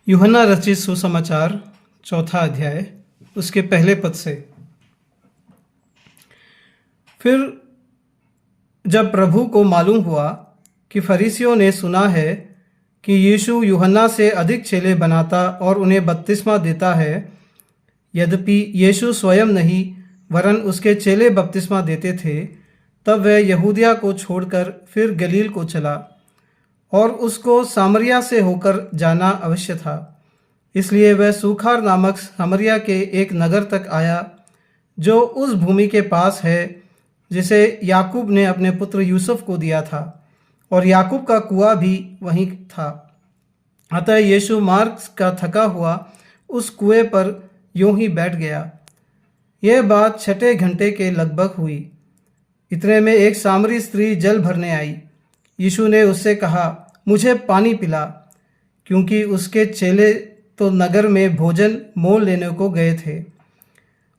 यूहन्ना रचित सुसमाचार चौथा अध्याय उसके पहले पद से। फिर जब प्रभु को मालूम हुआ कि फरीसियों ने सुना है कि यीशु यूहन्ना से अधिक चेले बनाता और उन्हें बपतिस्मा देता है, यद्यपि यीशु स्वयं नहीं वरन उसके चेले बपतिस्मा देते थे, तब वह यहूदिया को छोड़कर फिर गलील को चला और उसको सामरिया से होकर जाना अवश्य था। इसलिए वह सूखार नामक सामरिया के एक नगर तक आया जो उस भूमि के पास है जिसे याकूब ने अपने पुत्र यूसुफ को दिया था, और याकूब का कुआं भी वहीं था। अतः यीशु मार्ग का थका हुआ उस कुएं पर यूं ही बैठ गया। यह बात 6 घंटे के लगभग हुई। इतने में एक सामरी स्त्री जल भरने आई। यीशु ने उससे कहा, मुझे पानी पिला, क्योंकि उसके चेले तो नगर में भोजन मोल लेने को गए थे।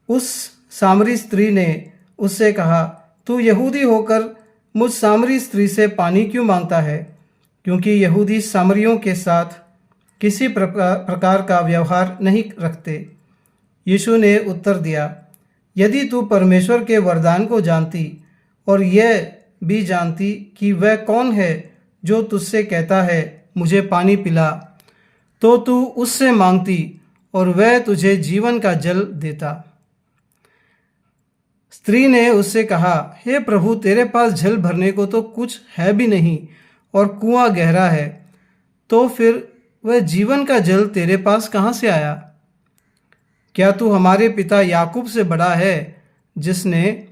उस सामरी स्त्री ने उससे कहा, तू यहूदी होकर मुझ सामरी स्त्री से पानी क्यों मांगता है? क्योंकि यहूदी सामरियों के साथ किसी प्रकार का व्यवहार नहीं रखते। यीशु ने उत्तर दिया, यदि तू परमेश्वर के वरदान को जानती और यह भी जानती कि वह कौन है जो तुझसे कहता है मुझे पानी पिला, तो तू उससे मांगती और वह तुझे जीवन का जल देता। स्त्री ने उससे कहा, हे प्रभु, तेरे पास जल भरने को तो कुछ है भी नहीं और कुआं गहरा है, तो फिर वह जीवन का जल तेरे पास कहाँ से आया? क्या तू हमारे पिता याकूब से बड़ा है, जिसने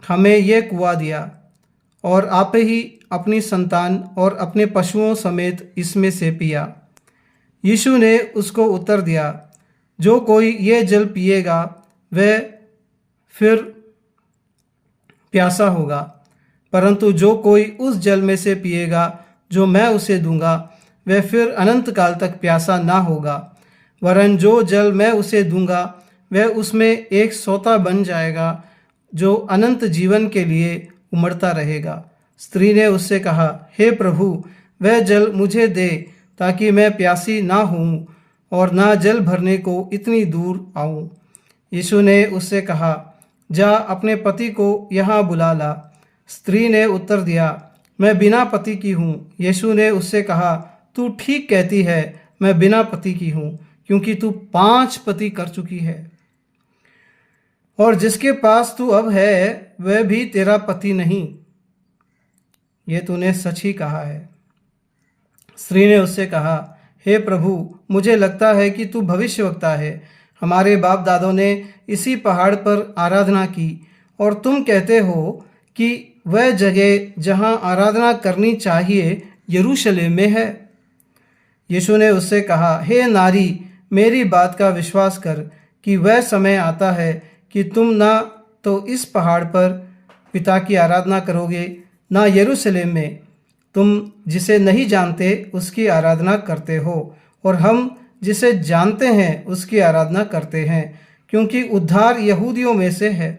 हमें यह कुआं दिया और आप ही अपनी संतान और अपने पशुओं समेत इसमें से पिया? यीशु ने उसको उत्तर दिया, जो कोई ये जल पिएगा वह फिर प्यासा होगा, परंतु जो कोई उस जल में से पिएगा जो मैं उसे दूंगा, वह फिर अनंत काल तक प्यासा ना होगा, वरन जो जल मैं उसे दूंगा वह उसमें एक सोता बन जाएगा जो अनंत जीवन के लिए उमड़ता रहेगा। स्त्री ने उससे कहा, हे प्रभु, वह जल मुझे दे, ताकि मैं प्यासी ना हूँ और ना जल भरने को इतनी दूर आऊँ। यीशु ने उससे कहा, जा अपने पति को यहाँ बुला ला। स्त्री ने उत्तर दिया, मैं बिना पति की हूँ। यीशु ने उससे कहा, तू ठीक कहती है, मैं बिना पति की हूँ, क्योंकि तू 5 पति कर चुकी है, और जिसके पास तू अब है वह भी तेरा पति नहीं। ये तूने सच ही कहा है। स्त्री ने उससे कहा, हे प्रभु, मुझे लगता है कि तू भविष्यवक्ता है। हमारे बाप दादों ने इसी पहाड़ पर आराधना की, और तुम कहते हो कि वह जगह जहाँ आराधना करनी चाहिए यरूशलेम में है। यीशु ने उससे कहा, हे नारी, मेरी बात का विश्वास कर कि वह समय आता है कि तुम ना तो इस पहाड़ पर पिता की आराधना करोगे, ना यरूशलेम में। तुम जिसे नहीं जानते उसकी आराधना करते हो, और हम जिसे जानते हैं उसकी आराधना करते हैं, क्योंकि उद्धार यहूदियों में से है।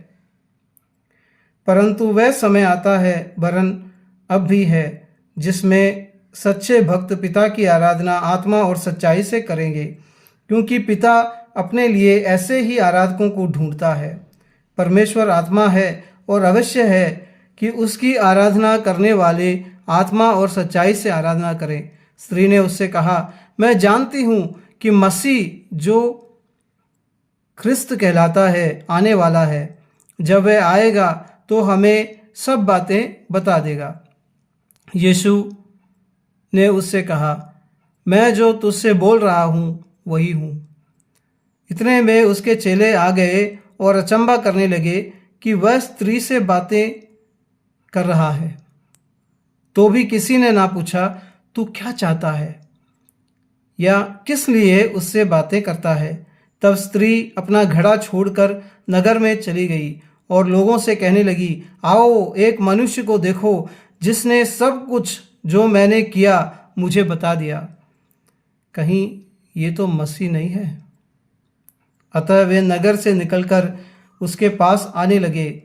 परंतु वह समय आता है, वरन अब भी है, जिसमें सच्चे भक्त पिता की आराधना आत्मा और सच्चाई से करेंगे, क्योंकि पिता अपने लिए ऐसे ही आराधकों को ढूंढता है। परमेश्वर आत्मा है, और अवश्य है कि उसकी आराधना करने वाले आत्मा और सच्चाई से आराधना करें। स्त्री ने उससे कहा, मैं जानती हूँ कि मसीह जो ख्रिस्त कहलाता है आने वाला है। जब वह आएगा तो हमें सब बातें बता देगा। यीशु ने उससे कहा, मैं जो तुझसे बोल रहा हूँ वही हूँ। इतने में उसके चेले आ गए और अचंभा करने लगे कि वह स्त्री से बातें कर रहा है। तो भी किसी ने ना पूछा, तू क्या चाहता है या किस लिए उससे बातें करता है। तब स्त्री अपना घड़ा छोड़कर नगर में चली गई और लोगों से कहने लगी, आओ, एक मनुष्य को देखो जिसने सब कुछ जो मैंने किया मुझे बता दिया। कहीं ये तो मसीह नहीं है? अतः वे नगर से निकलकर उसके पास आने लगे।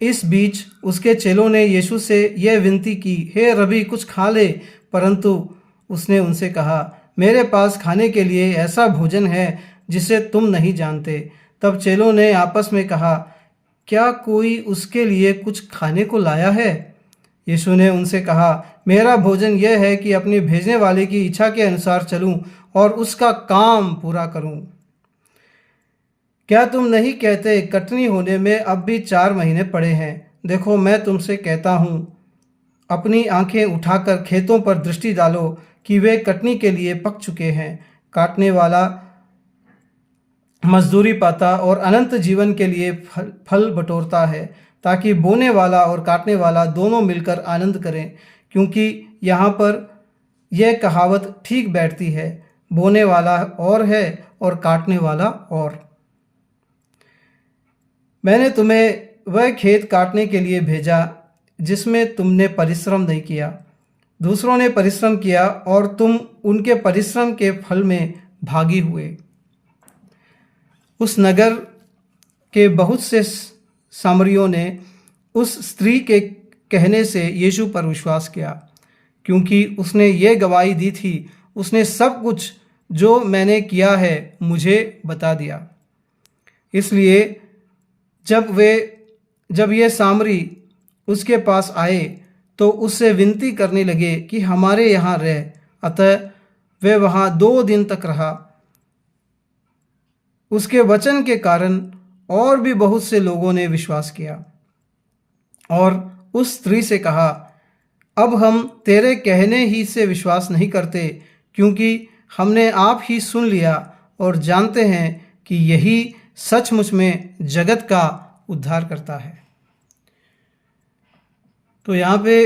इस बीच उसके चेलों ने यीशु से यह विनती की, हे रबी, कुछ खा ले। परंतु उसने उनसे कहा, मेरे पास खाने के लिए ऐसा भोजन है जिसे तुम नहीं जानते। तब चेलों ने आपस में कहा, क्या कोई उसके लिए कुछ खाने को लाया है? यीशु ने उनसे कहा, मेरा भोजन यह है कि अपने भेजने वाले की इच्छा के अनुसार चलूं और उसका काम पूरा करूं। क्या तुम नहीं कहते, कटनी होने में अब भी 4 महीने पड़े हैं? देखो, मैं तुमसे कहता हूँ, अपनी आंखें उठाकर खेतों पर दृष्टि डालो कि वे कटनी के लिए पक चुके हैं। काटने वाला मजदूरी पाता और अनंत जीवन के लिए फल बटोरता है, ताकि बोने वाला और काटने वाला दोनों मिलकर आनंद करें। क्योंकि यहाँ पर यह कहावत ठीक बैठती है, बोने वाला और है और काटने वाला और। मैंने तुम्हें वह खेत काटने के लिए भेजा जिसमें तुमने परिश्रम नहीं किया। दूसरों ने परिश्रम किया और तुम उनके परिश्रम के फल में भागी हुए। उस नगर के बहुत से सामरियों ने उस स्त्री के कहने से यीशु पर विश्वास किया, क्योंकि उसने ये गवाही दी थी, उसने सब कुछ जो मैंने किया है मुझे बता दिया। इसलिए जब ये सामरी उसके पास आए तो उससे विनती करने लगे कि हमारे यहाँ रह। अतः वे वहाँ 2 दिन तक रहा। उसके वचन के कारण और भी बहुत से लोगों ने विश्वास किया और उस स्त्री से कहा, अब हम तेरे कहने ही से विश्वास नहीं करते, क्योंकि हमने आप ही सुन लिया और जानते हैं कि यही सचमुच में जगत का उद्धार करता है। तो यहाँ पे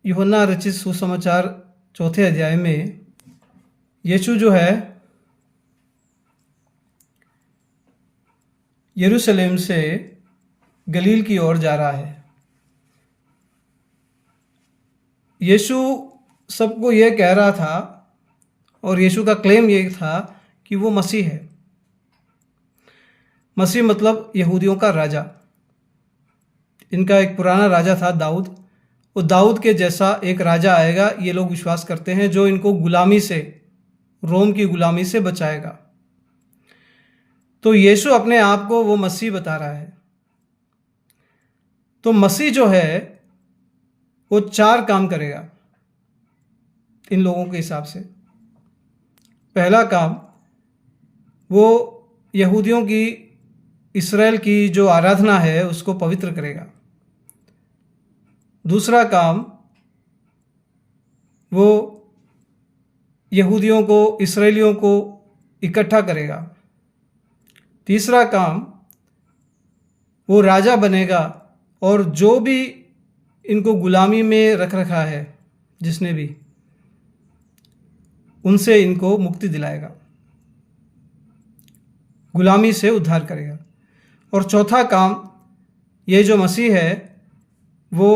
यूहन्ना रचित सुसमाचार 4 अध्याय में यीशु जो है यरूशलेम से गलील की ओर जा रहा है। यीशु सबको यह कह रहा था और यीशु का क्लेम ये था कि वो मसीह है। मसीह मतलब यहूदियों का राजा। इनका एक पुराना राजा था दाऊद। वो दाऊद के जैसा एक राजा आएगा, ये लोग विश्वास करते हैं, जो इनको गुलामी से, रोम की गुलामी से बचाएगा। तो यीशु अपने आप को वो मसीह बता रहा है। तो मसीह जो है वो 4 काम करेगा इन लोगों के हिसाब से। पहला काम, वो यहूदियों की, इस्राएल की जो आराधना है उसको पवित्र करेगा। दूसरा काम, वो यहूदियों को, इस्राएलियों को इकट्ठा करेगा। तीसरा काम, वो राजा बनेगा और जो भी इनको गुलामी में रख रखा है, जिसने भी, उनसे इनको मुक्ति दिलाएगा, गुलामी से उद्धार करेगा। और चौथा काम, ये जो मसीह है वो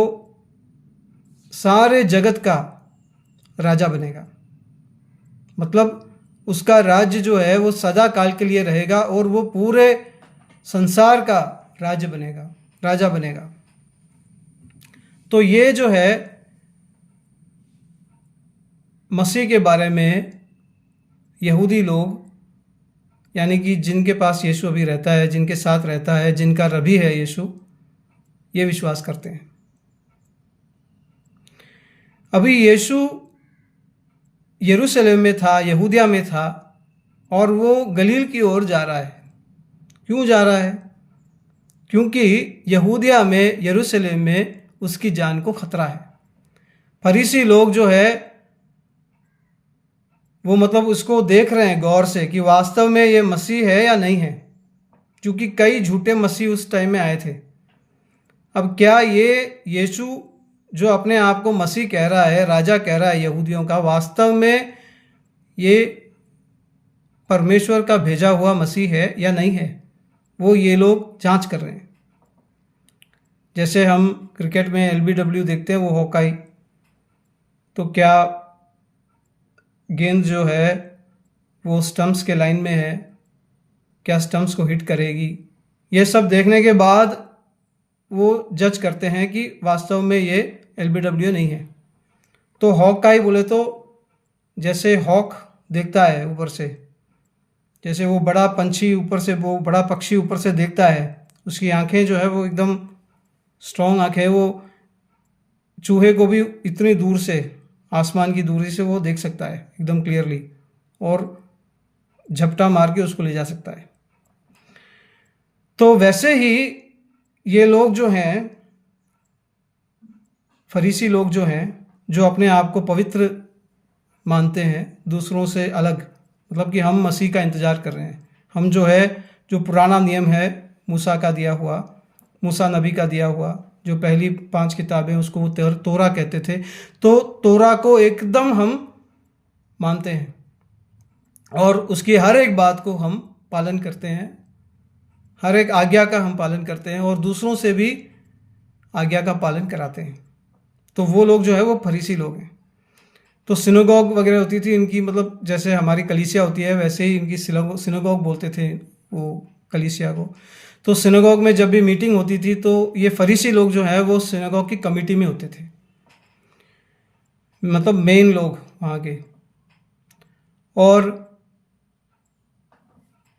सारे जगत का राजा बनेगा। मतलब उसका राज्य जो है वो सदा काल के लिए रहेगा और वो पूरे संसार का राजा बनेगा। तो ये जो है मसीह के बारे में यहूदी लोग, यानी कि जिनके पास यीशु अभी रहता है, जिनके साथ रहता है, जिनका रबी है यीशु, ये विश्वास करते हैं। अभी यीशु यरूशलेम में था, यहूदिया में था, और वो गलील की ओर जा रहा है। क्यों जा रहा है? क्योंकि यहूदिया में, यरूशलेम में उसकी जान को खतरा है। फरीसी लोग जो है वो मतलब उसको देख रहे हैं गौर से कि वास्तव में ये मसीह है या नहीं है, क्योंकि कई झूठे मसीह उस टाइम में आए थे। अब क्या ये यीशु जो अपने आप को मसीह कह रहा है, राजा कह रहा है यहूदियों का, वास्तव में ये परमेश्वर का भेजा हुआ मसीह है या नहीं है, वो ये लोग जांच कर रहे हैं। जैसे हम क्रिकेट में LBW देखते हैं, वो हॉकाई, तो क्या गेंद जो है वो स्टंप्स के लाइन में है, क्या स्टंप्स को हिट करेगी, ये सब देखने के बाद वो जज करते हैं कि वास्तव में ये LBW नहीं है। तो हॉकाई बोले तो जैसे हॉक देखता है ऊपर से, जैसे वो बड़ा पंछी ऊपर से, वो बड़ा पक्षी ऊपर से देखता है, उसकी आंखें जो है वो एकदम स्ट्रॉन्ग आंखें, वो चूहे को भी इतनी दूर से, आसमान की दूरी से वो देख सकता है एकदम क्लियरली, और झपटा मार के उसको ले जा सकता है। तो वैसे ही ये लोग जो हैं, फरीसी लोग जो हैं, जो अपने आप को पवित्र मानते हैं दूसरों से अलग, मतलब कि हम मसीह का इंतज़ार कर रहे हैं, हम जो है, जो पुराना नियम है मूसा का दिया हुआ, मूसा नबी का दिया हुआ, जो पहली 5 किताबें, उसको वो तोरा कहते थे, तो तोरा को एकदम हम मानते हैं और उसकी हर एक बात को हम पालन करते हैं, हर एक आज्ञा का हम पालन करते हैं और दूसरों से भी आज्ञा का पालन कराते हैं। तो वो लोग जो है वो फरीसी लोग हैं। तो सिनेगॉग वगैरह होती थी इनकी, मतलब जैसे हमारी कलीसिया होती है वैसे ही इनकी सिनेगॉग बोलते थे वो कलीसिया को। तो सिनेगॉग में जब भी मीटिंग होती थी तो ये फरीसी लोग जो है वो सिनेगॉग की कमेटी में होते थे, मतलब मेन लोग वहाँ के। और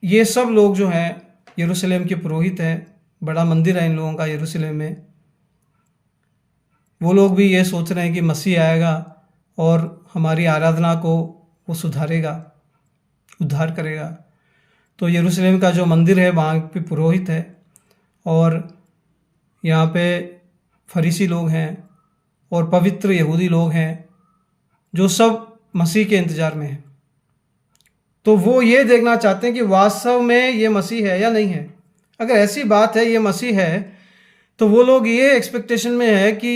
ये सब लोग जो हैं यरूशलेम के पुरोहित हैं, बड़ा मंदिर है इन लोगों का यरूशलेम में। वो लोग भी ये सोच रहे हैं कि मसीह आएगा और हमारी आराधना को वो सुधारेगा, उद्धार करेगा। तो यरूशलेम का जो मंदिर है वहाँ पे पुरोहित है और यहाँ पे फरीसी लोग हैं और पवित्र यहूदी लोग हैं जो सब मसीह के इंतज़ार में हैं। तो वो ये देखना चाहते हैं कि वास्तव में ये मसीह है या नहीं है। अगर ऐसी बात है ये मसीह है तो वो लोग ये एक्सपेक्टेशन में है कि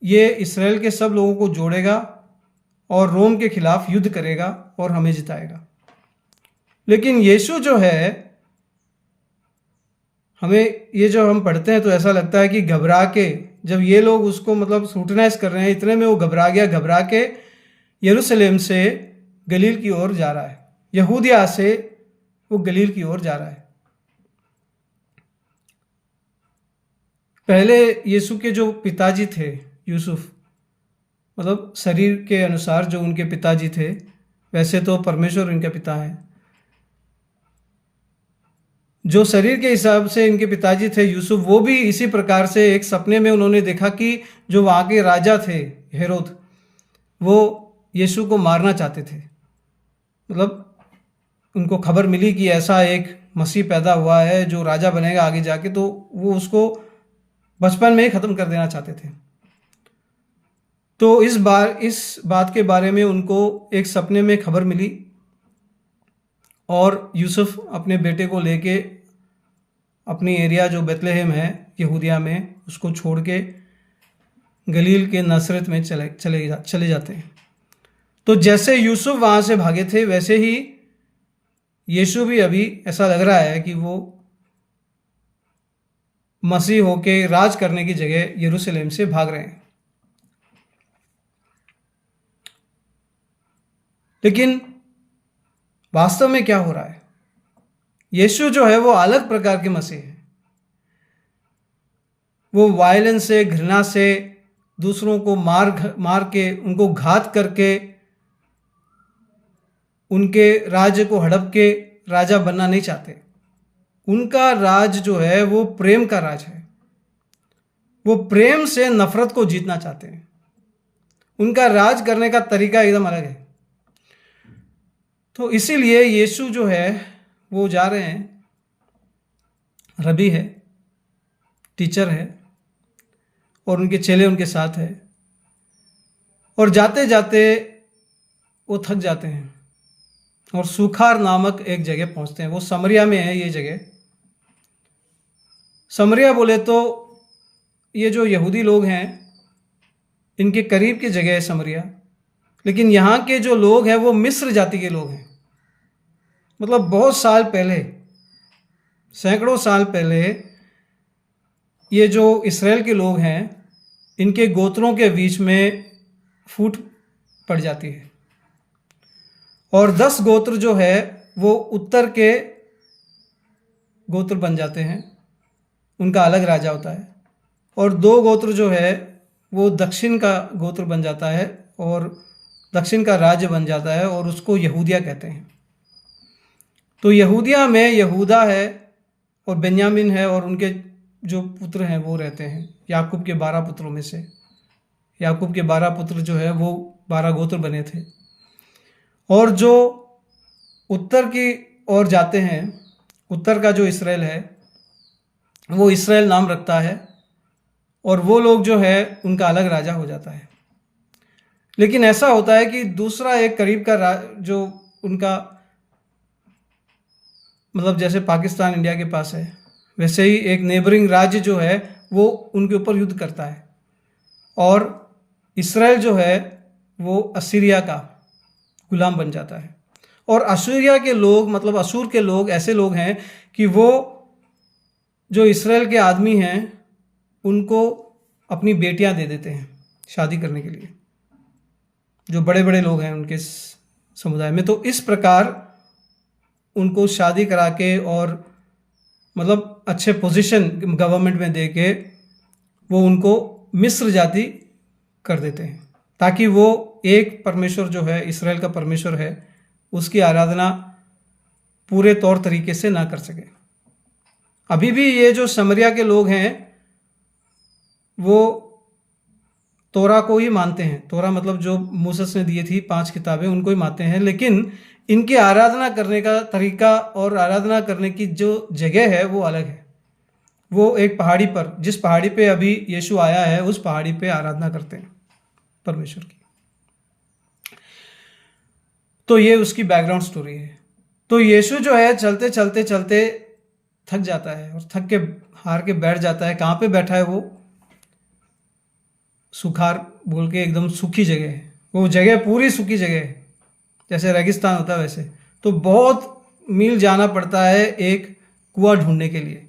ये इसराइल के सब लोगों को जोड़ेगा और रोम के खिलाफ युद्ध करेगा और हमें जिताएगा। लेकिन यीशु जो है, हमें ये जो हम पढ़ते हैं तो ऐसा लगता है कि घबरा के, जब ये लोग उसको मतलब स्क्रूटनाइज कर रहे हैं, इतने में वो घबरा गया, घबरा के यरूशलेम से गलील की ओर जा रहा है, यहूदिया से वो गलील की ओर जा रहा है। पहले यीशु के जो पिताजी थे यूसुफ, मतलब शरीर के अनुसार जो उनके पिताजी थे, वैसे तो परमेश्वर उनके पिता हैं, जो शरीर के हिसाब से इनके पिताजी थे यूसुफ, वो भी इसी प्रकार से एक सपने में उन्होंने देखा कि जो वहाँ के राजा थे हेरोद, वो यीशु को मारना चाहते थे। मतलब उनको खबर मिली कि ऐसा एक मसीह पैदा हुआ है जो राजा बनेगा आगे जाके, तो वो उसको बचपन में ही ख़त्म कर देना चाहते थे। तो इस बात के बारे में उनको एक सपने में खबर मिली और यूसुफ अपने बेटे को लेके अपनी एरिया जो बेतलेहम है यहूदिया में, उसको छोड़ के गलील के नासरत में चले जाते हैं। तो जैसे यूसुफ वहाँ से भागे थे वैसे ही यीशु भी अभी ऐसा लग रहा है कि वो मसीह होके राज करने की जगह यरूशलेम से भाग रहे हैं। लेकिन वास्तव में क्या हो रहा है? यीशु जो है वो अलग प्रकार के मसीह है। वो वायलेंस से, घृणा से, दूसरों को मार के, उनको घात करके, उनके राज्य को हड़प के राजा बनना नहीं चाहते। उनका राज जो है वो प्रेम का राज है। वो प्रेम से नफरत को जीतना चाहते हैं। उनका राज करने का तरीका एकदम अलग है। तो इसीलिए यीशु जो है वो जा रहे हैं, रबी है, टीचर है और उनके चेले उनके साथ है, और जाते जाते वो थक जाते हैं और सुखार नामक एक जगह पहुंचते हैं। वो समरिया में है ये जगह। समरिया बोले तो ये जो यहूदी लोग हैं इनके करीब की जगह है समरिया, लेकिन यहाँ के जो लोग हैं वो मिस्र जाति के लोग हैं। मतलब बहुत साल पहले, सैकड़ों साल पहले ये जो इसराइल के लोग हैं इनके गोत्रों के बीच में फूट पड़ जाती है और 10 गोत्र जो है वो उत्तर के गोत्र बन जाते हैं, उनका अलग राजा होता है, और 2 गोत्र जो है वो दक्षिण का गोत्र बन जाता है और दक्षिण का राज्य बन जाता है और उसको यहूदिया कहते हैं। तो यहूदिया में यहूदा है और बेन्यामीन है और उनके जो पुत्र हैं वो रहते हैं, याकूब के 12 पुत्रों में से। याकूब के 12 पुत्र जो है वो 12 गोत्र बने थे। और जो उत्तर की ओर जाते हैं, उत्तर का जो इसराइल है वो इसराइल नाम रखता है और वो लोग जो है उनका अलग राजा हो जाता है। लेकिन ऐसा होता है कि दूसरा एक करीब का जो उनका, मतलब जैसे पाकिस्तान इंडिया के पास है, वैसे ही एक नेबरिंग राज्य जो है वो उनके ऊपर युद्ध करता है और इसराइल जो है वो असीरिया का गुलाम बन जाता है। और असीरिया के लोग, मतलब असूर के लोग ऐसे लोग हैं कि वो जो इसराइल के आदमी हैं उनको अपनी बेटियां दे देते हैं शादी करने के लिए, जो बड़े बड़े लोग हैं उनके समुदाय में। तो इस प्रकार उनको शादी करा के और मतलब अच्छे पोजीशन गवर्नमेंट में दे के वो उनको मिस्र जाति कर देते हैं, ताकि वो एक परमेश्वर जो है, इसराइल का परमेश्वर है, उसकी आराधना पूरे तौर तरीके से ना कर सके। अभी भी ये जो समरिया के लोग हैं वो तोरा को ही मानते हैं। तोरा मतलब जो मूसस ने दी थी 5 किताबें, उनको ही मानते हैं। लेकिन इनकी आराधना करने का तरीका और आराधना करने की जो जगह है वो अलग है। वो एक पहाड़ी पर, जिस पहाड़ी पे अभी यीशु आया है, उस पहाड़ी पे आराधना करते हैं परमेश्वर की। तो ये उसकी बैकग्राउंड स्टोरी है। तो यीशु जो है चलते चलते चलते थक जाता है और थक के हार के बैठ जाता है। कहाँ पे बैठा है वो? सुखार बोल के एकदम सूखी जगह है। वो जगह पूरी सूखी जगह है, जैसे रेगिस्तान होता है वैसे। तो बहुत मील जाना पड़ता है एक कुआं ढूंढने के लिए।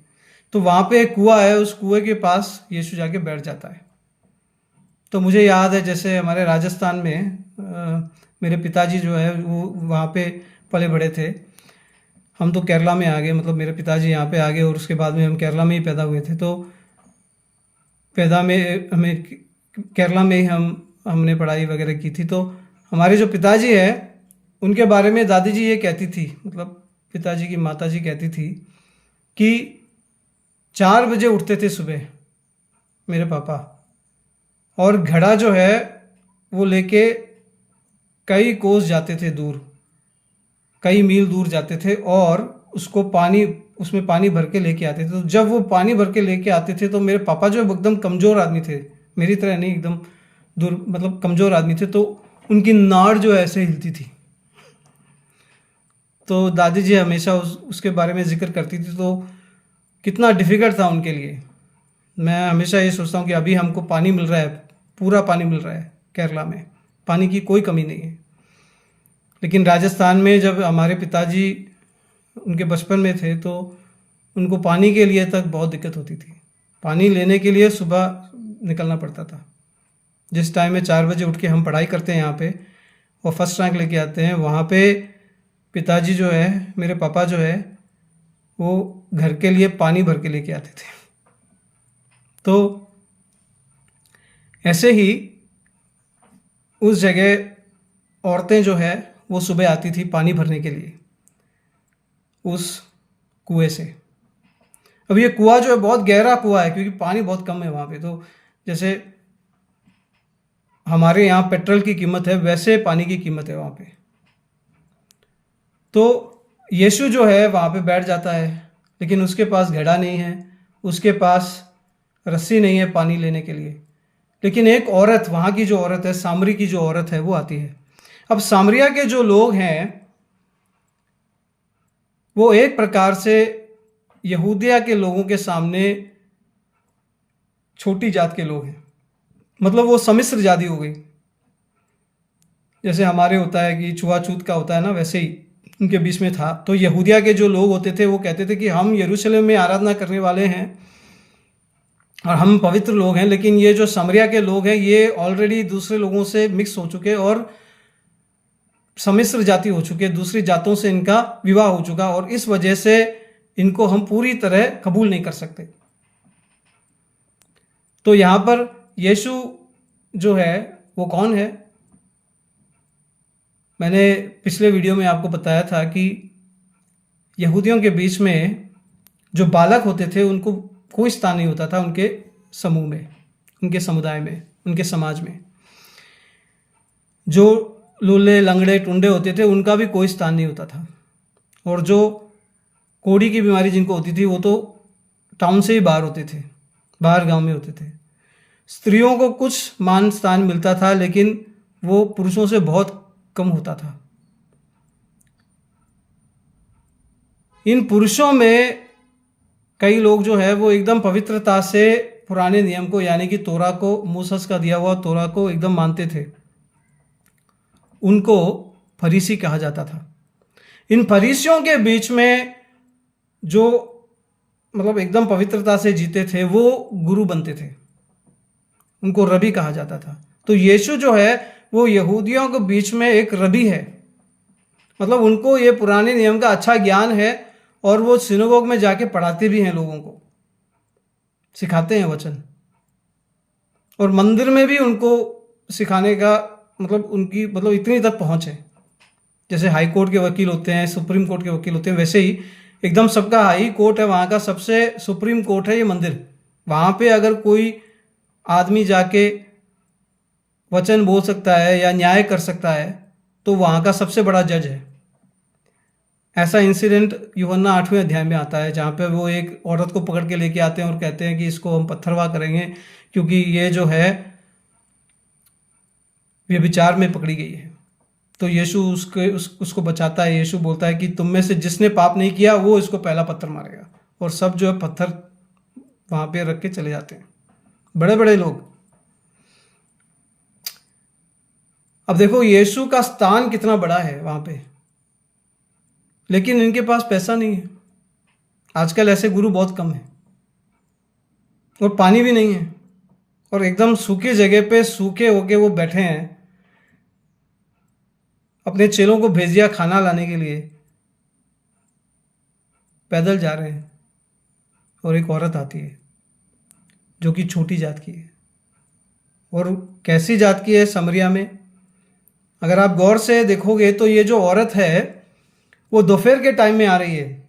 तो वहाँ पे एक कुआं है, उस कुएं के पास यीशु जाके बैठ जाता है। तो मुझे याद है जैसे हमारे राजस्थान में मेरे पिताजी जो है वो वहाँ पे पले बड़े थे। हम तो केरला में आ गए, मतलब मेरे पिताजी यहाँ पे आ गए और उसके बाद में हम केरला में ही पैदा हुए थे। तो पैदा में हमें केरला में ही हमने पढ़ाई वगैरह की थी। तो हमारे जो पिताजी हैं उनके बारे में दादी जी ये कहती थी, मतलब पिताजी की माता जी कहती थी कि 4 बजे उठते थे सुबह मेरे पापा, और घड़ा जो है वो लेके कई कोस जाते थे दूर, कई मील दूर जाते थे और उसको पानी, उसमें पानी भर के लेके आते थे। तो जब वो पानी भर के लेके आते थे तो मेरे पापा जो एकदम कमज़ोर आदमी थे, मेरी तरह नहीं, एकदम दूर मतलब कमज़ोर आदमी थे, तो उनकी नाड़ जो है ऐसे हिलती थी। तो दादी जी हमेशा उसके बारे में जिक्र करती थी। तो कितना डिफ़िकल्ट था उनके लिए। मैं हमेशा ये सोचता हूँ कि अभी हमको पानी मिल रहा है, पूरा पानी मिल रहा है केरला में, पानी की कोई कमी नहीं है। लेकिन राजस्थान में जब हमारे पिताजी उनके बचपन में थे तो उनको पानी के लिए तक बहुत दिक्कत होती थी। पानी लेने के लिए सुबह निकलना पड़ता था। जिस टाइम में 4 बजे उठ के हम पढ़ाई करते हैं यहाँ पे और फर्स्ट रैंक लेके आते हैं, वहाँ पे पिताजी जो है, मेरे पापा जो है, वो घर के लिए पानी भर के लेके आते थे। तो ऐसे ही उस जगह औरतें जो है वो सुबह आती थी पानी भरने के लिए उस कुएं से। अब ये कुआं जो है बहुत गहरा कुआं है क्योंकि पानी बहुत कम है वहाँ पे। तो जैसे हमारे यहाँ पेट्रोल की कीमत है वैसे पानी की कीमत है वहाँ पे। तो यीशु जो है वहाँ पे बैठ जाता है, लेकिन उसके पास घड़ा नहीं है, उसके पास रस्सी नहीं है पानी लेने के लिए। लेकिन एक औरत, वहाँ की जो औरत है, सामरी की जो औरत है, वो आती है। अब सामरिया के जो लोग हैं वो एक प्रकार से यहूदिया के लोगों के सामने छोटी जात के लोग हैं, मतलब वो सम्मिश्र जाति हो गई। जैसे हमारे होता है कि छुआछूत का होता है ना, वैसे ही उनके बीच में था। तो यहूदिया के जो लोग होते थे वो कहते थे कि हम यरूशलेम में आराधना करने वाले हैं और हम पवित्र लोग हैं, लेकिन ये जो समरिया के लोग हैं ये ऑलरेडी दूसरे लोगों से मिक्स हो चुके और सम्मिश्र जाति हो चुके, दूसरी जातों से इनका विवाह हो चुका और इस वजह से इनको हम पूरी तरह कबूल नहीं कर सकते। तो यहाँ पर यीशु जो है वो कौन है? मैंने पिछले वीडियो में आपको बताया था कि यहूदियों के बीच में जो बालक होते थे उनको कोई स्थान नहीं होता था उनके समूह में, उनके समुदाय में, उनके समाज में। जो लूले लंगड़े टुंडे होते थे उनका भी कोई स्थान नहीं होता था। और जो कोढ़ी की बीमारी जिनको होती थी वो तो टाउन से ही बाहर होते थे, बाहर गांव में होते थे। स्त्रियों को कुछ मान स्थान मिलता था लेकिन वो पुरुषों से बहुत कम होता था। इन पुरुषों में कई लोग जो है वो एकदम पवित्रता से पुराने नियम को यानी कि तोरा को, मूसस का दिया हुआ तोरा को एकदम मानते थे। उनको फरीसी कहा जाता था। इन फरीसियों के बीच में जो मतलब एकदम पवित्रता से जीते थे वो गुरु बनते थे, उनको रबी कहा जाता था। तो यीशु जो है वो यहूदियों के बीच में एक रबी है, मतलब उनको ये पुराने नियम का अच्छा ज्ञान है और वो सिनेगोग में जाके पढ़ाते भी हैं, लोगों को सिखाते हैं वचन। और मंदिर में भी उनको सिखाने का मतलब उनकी मतलब इतनी तक पहुंच है। जैसे हाई कोर्ट के वकील होते हैं, सुप्रीम कोर्ट के वकील होते हैं, वैसे ही एकदम सबका हाई कोर्ट है, वहाँ का सबसे सुप्रीम कोर्ट है ये मंदिर। वहाँ पे अगर कोई आदमी जाके वचन बोल सकता है या न्याय कर सकता है तो वहाँ का सबसे बड़ा जज है। ऐसा इंसिडेंट यूहन्ना 8वें अध्याय में आता है जहाँ पे वो एक औरत को पकड़ के लेके आते हैं और कहते हैं कि इसको हम पत्थरवाह करेंगे क्योंकि ये जो है व्यभिचार में पकड़ी गई है। तो यीशु उसको बचाता है। यीशु बोलता है कि तुम में से जिसने पाप नहीं किया वो इसको पहला पत्थर मारेगा। और सब जो है पत्थर वहाँ पे रख के चले जाते हैं, बड़े बड़े लोग। अब देखो यीशु का स्थान कितना बड़ा है वहाँ पे, लेकिन इनके पास पैसा नहीं है। आजकल ऐसे गुरु बहुत कम है और पानी भी नहीं है और एकदम सूखे जगह पे सूखे होके वो बैठे हैं, अपने चेलों को भेज दिया खाना लाने के लिए, पैदल जा रहे हैं। और एक औरत आती है जो कि छोटी जात की है। और कैसी जात की है? समरिया में। अगर आप गौर से देखोगे तो ये जो औरत है वो दोपहर के टाइम में आ रही है।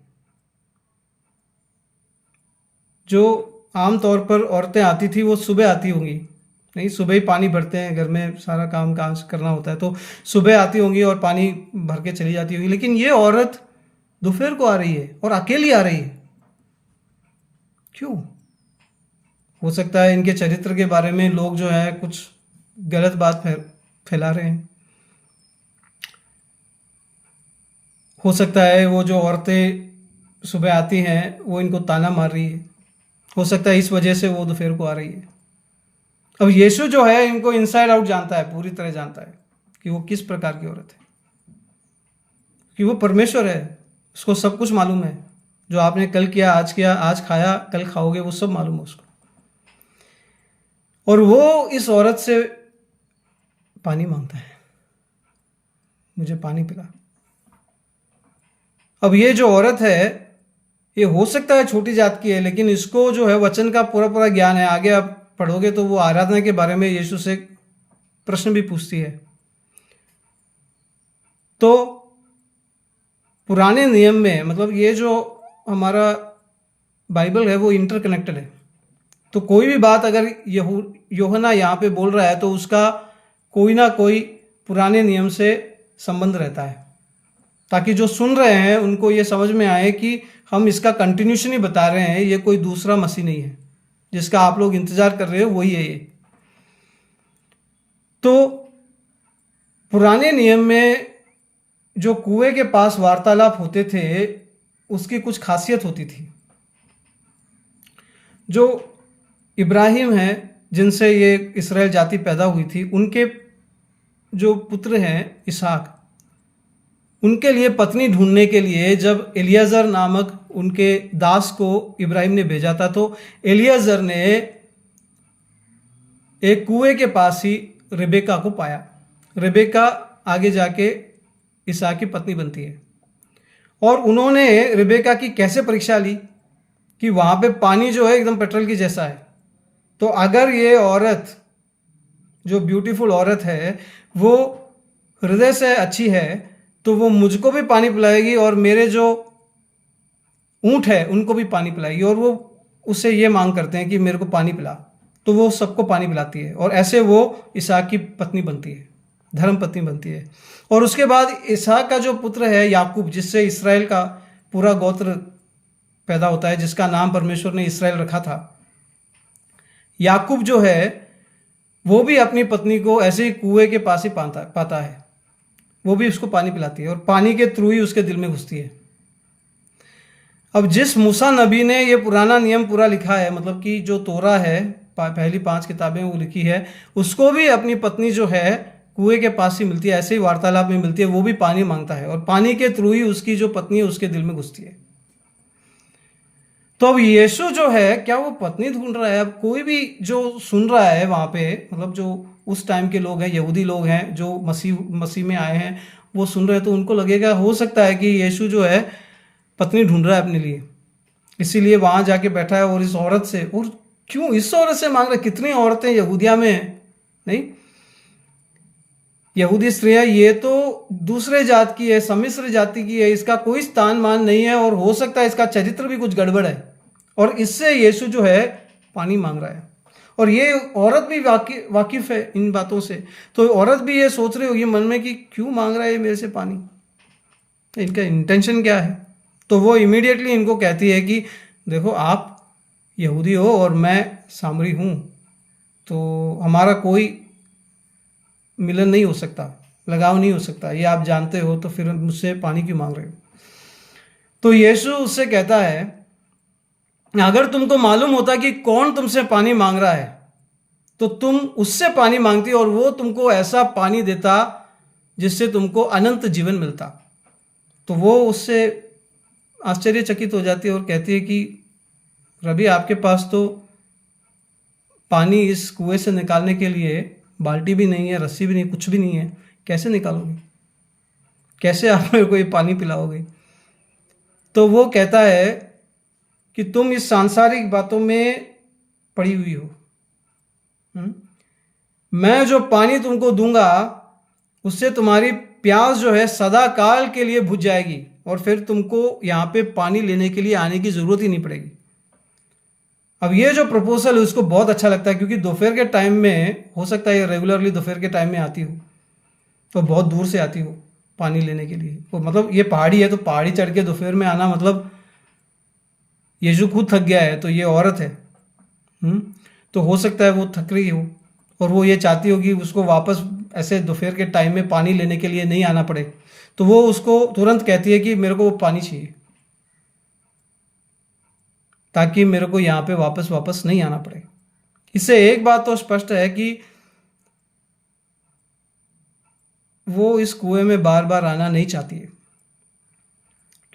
जो आमतौर पर औरतें आती थी वो सुबह आती होंगी, नहीं सुबह ही पानी भरते हैं, घर में सारा काम काज करना होता है तो सुबह आती होंगी और पानी भर के चली जाती होंगी। लेकिन ये औरत दोपहर को आ रही है और अकेली आ रही है। क्यों? हो सकता है इनके चरित्र के बारे में लोग जो है कुछ गलत बात फैला रहे हैं। हो सकता है वो जो औरतें सुबह आती हैं वो इनको ताना मार रही है। हो सकता है इस वजह से वो दोपहर को आ रही है। अब यीशु जो है इनको इनसाइड आउट जानता है, पूरी तरह जानता है कि वो किस प्रकार की औरत है, कि वो परमेश्वर है, उसको सब कुछ मालूम है। जो आपने कल किया, आज खाया, कल खाओगे, वो सब मालूम है उसको। और वो इस औरत से पानी मांगता है, मुझे पानी पिला। अब ये जो औरत है ये हो सकता है छोटी जात की है, लेकिन इसको जो है वचन का पूरा पूरा ज्ञान है। आगे आप पढ़ोगे तो वो आराधना के बारे में यीशु से प्रश्न भी पूछती है। तो पुराने नियम में मतलब ये जो हमारा बाइबल है वो इंटरकनेक्टेड है। तो कोई भी बात अगर यूहन्ना यहाँ पे बोल रहा है तो उसका कोई ना कोई पुराने नियम से संबंध रहता है, ताकि जो सुन रहे हैं उनको ये समझ में आए कि हम इसका कंटिन्यूशन ही बता रहे हैं, ये कोई दूसरा मसीह नहीं है जिसका आप लोग इंतजार कर रहे हो, वही है ये। तो पुराने नियम में जो कुएं के पास वार्तालाप होते थे उसकी कुछ खासियत होती थी। जो इब्राहिम है जिनसे ये इस्राएल जाति पैदा हुई थी, उनके जो पुत्र हैं इसहाक, उनके लिए पत्नी ढूंढने के लिए जब एलियाजर नामक उनके दास को इब्राहिम ने भेजा था तो एलियाजर ने एक कुएं के पास ही रिबेका को पाया। रिबेका आगे जाके इसहाक की पत्नी बनती है। और उन्होंने रिबेका की कैसे परीक्षा ली कि वहाँ पे पानी जो है एकदम पेट्रोल की जैसा है। तो अगर ये औरत जो ब्यूटीफुल औरत है वो हृदय से अच्छी है तो वो मुझको भी पानी पिलाएगी और मेरे जो ऊँट है उनको भी पानी पिलाएगी। और वो उससे ये मांग करते हैं कि मेरे को पानी पिला, तो वो सबको पानी पिलाती है और ऐसे वो इसहाक की पत्नी बनती है, धर्म पत्नी बनती है। और उसके बाद इसहाक का जो पुत्र है याकूब, जिससे इसराइल का पूरा गोत्र पैदा होता है, जिसका नाम परमेश्वर ने इसराइल रखा था। याकूब जो है वो भी अपनी पत्नी को ऐसे ही कुएं के पास ही पाता है, वो भी उसको पानी पिलाती है और पानी के थ्रू ही उसके दिल में घुसती है। अब जिस मूसा नबी ने ये पुराना नियम पूरा लिखा है, मतलब कि जो तोरा है, पहली 5 किताबें वो लिखी है, उसको भी अपनी पत्नी जो है कुएं के पास ही मिलती है, ऐसे ही वार्तालाप में मिलती है। वो भी पानी मांगता है और पानी के थ्रू ही उसकी जो पत्नी है उसके दिल में घुसती है। तो अब यीशु जो है, क्या वो पत्नी ढूंढ रहा है? अब कोई भी जो सुन रहा है वहाँ पे, मतलब जो उस टाइम के लोग हैं, यहूदी लोग हैं जो मसीह में आए हैं, वो सुन रहे हैं, तो उनको लगेगा, हो सकता है कि यीशु जो है पत्नी ढूंढ रहा है अपने लिए, इसीलिए वहाँ जाके बैठा है और इस औरत से, और क्यों इस औरत से मांग रहे? कितनी औरतें यहूदिया में हैं, नहीं? यहूदी स्त्रियां ये तो दूसरे जात की है, सम्मिश्र जाति की है, इसका कोई स्थान मान नहीं है और हो सकता है इसका चरित्र भी कुछ गड़बड़ है, और इससे यीशु जो है पानी मांग रहा है। और ये औरत भी वाकिफ है इन बातों से, तो औरत भी ये सोच रही होगी मन में कि क्यों मांग रहा है मेरे से पानी, इनका इंटेंशन क्या है। तो वो इमीडिएटली इनको कहती है कि देखो, आप यहूदी हो और मैं सामरी हूँ, तो हमारा कोई मिलन नहीं हो सकता, लगाव नहीं हो सकता, ये आप जानते हो, तो फिर मुझसे पानी क्यों मांग रहे हो? तो यीशु उससे कहता है, अगर तुमको मालूम होता कि कौन तुमसे पानी मांग रहा है तो तुम उससे पानी मांगती और वो तुमको ऐसा पानी देता जिससे तुमको अनंत जीवन मिलता। तो वो उससे आश्चर्यचकित हो जाती है और कहती है कि रबी, आपके पास तो पानी इस कुएं से निकालने के लिए बाल्टी भी नहीं है, रस्सी भी नहीं, कुछ भी नहीं है, कैसे निकालोगे? कैसे आप मेरे को ये पानी पिलाओगे? तो वो कहता है कि तुम इस सांसारिक बातों में पड़ी हुई हो, मैं जो पानी तुमको दूंगा उससे तुम्हारी प्यास जो है सदा काल के लिए बुझ जाएगी और फिर तुमको यहाँ पे पानी लेने के लिए आने की ज़रूरत ही नहीं पड़ेगी। अब ये जो प्रपोजल है उसको बहुत अच्छा लगता है, क्योंकि दोपहर के टाइम में, हो सकता है ये रेगुलरली दोपहर के टाइम में आती हो, तो बहुत दूर से आती हो पानी लेने के लिए। तो मतलब ये पहाड़ी है, तो पहाड़ी चढ़ के दोपहर में आना, मतलब यीशु खुद थक गया है, तो ये औरत है, तो हो सकता है वो थक रही हो और वो ये चाहती हो कि उसको वापस ऐसे दोपहर के टाइम में पानी लेने के लिए नहीं आना पड़े। तो वो उसको तुरंत कहती है कि मेरे को वो पानी चाहिए, ताकि मेरे को यहाँ पे वापस नहीं आना पड़े। इससे एक बात तो स्पष्ट है कि वो इस कुएं में बार बार आना नहीं चाहती है,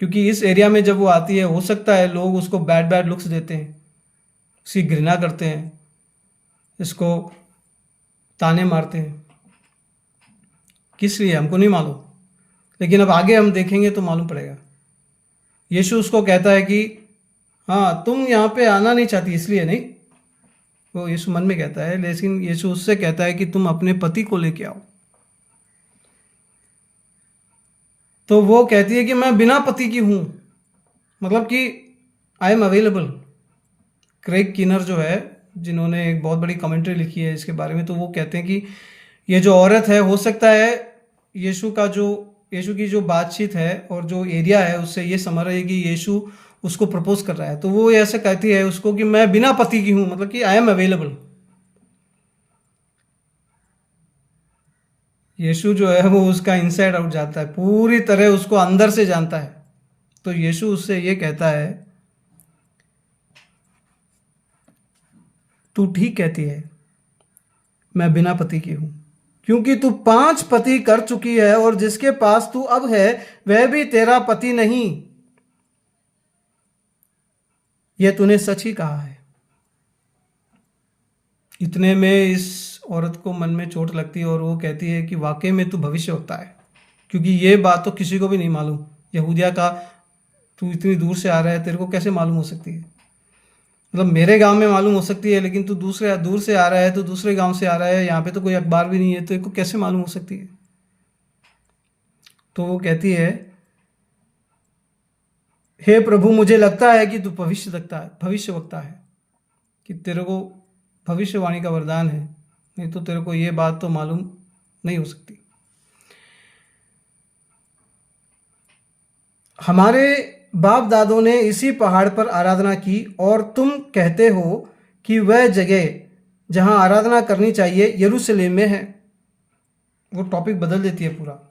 क्योंकि इस एरिया में जब वो आती है, हो सकता है लोग उसको बैड बैड लुक्स देते हैं, उसकी घृणा करते हैं, इसको ताने मारते हैं। किस लिए हमको नहीं मालूम, लेकिन अब आगे हम देखेंगे तो मालूम पड़ेगा। यीशु उसको कहता है कि हाँ, तुम यहाँ पे आना नहीं चाहती इसलिए नहीं, वो यीशु मन में कहता है, लेकिन यीशु उससे कहता है कि तुम अपने पति को लेके आओ। तो वो कहती है कि मैं बिना पति की हूँ, मतलब कि आई एम अवेलेबल। क्रेग किनर जो है, जिन्होंने एक बहुत बड़ी कमेंट्री लिखी है इसके बारे में, तो वो कहते हैं कि ये जो औरत है, हो सकता है यीशु की जो बातचीत है और जो एरिया है उससे ये समझ रही है कि यीशु उसको प्रपोज कर रहा है। तो वो ऐसे कहती है उसको कि मैं बिना पति की हूँ, मतलब कि आई एम अवेलेबल। यीशु जो है वो उसका इनसाइड आउट जाता है, पूरी तरह उसको अंदर से जानता है। तो यीशु उससे ये कहता है, तू ठीक कहती है, मैं बिना पति की हूं, क्योंकि तू 5 पति कर चुकी है और जिसके पास तू अब है वह भी तेरा पति नहीं। यह तूने सच ही कहा है। इतने में इस औरत को मन में चोट लगती है और वो कहती है कि वाकई में तू भविष्यवक्ता है, क्योंकि ये बात तो किसी को भी नहीं मालूम यहूदिया का, तू इतनी दूर से आ रहा है, तेरे को कैसे मालूम हो सकती है? मतलब मेरे गांव में मालूम हो सकती है, लेकिन तू दूसरे दूर से आ रहा है, तो दूसरे गांव से आ रहा है, यहाँ पे तो कोई अखबार भी नहीं है, तो इसको कैसे मालूम हो सकती है? तो वो कहती है, हे प्रभु, मुझे लगता है कि तू भविष्यवक्ता है, कि तेरे को भविष्यवाणी का वरदान है, नहीं तो तेरे को ये बात तो मालूम नहीं हो सकती। हमारे बाप दादों ने इसी पहाड़ पर आराधना की और तुम कहते हो कि वह जगह जहां आराधना करनी चाहिए यरूशलेम में है। वो टॉपिक बदल देती है पूरा,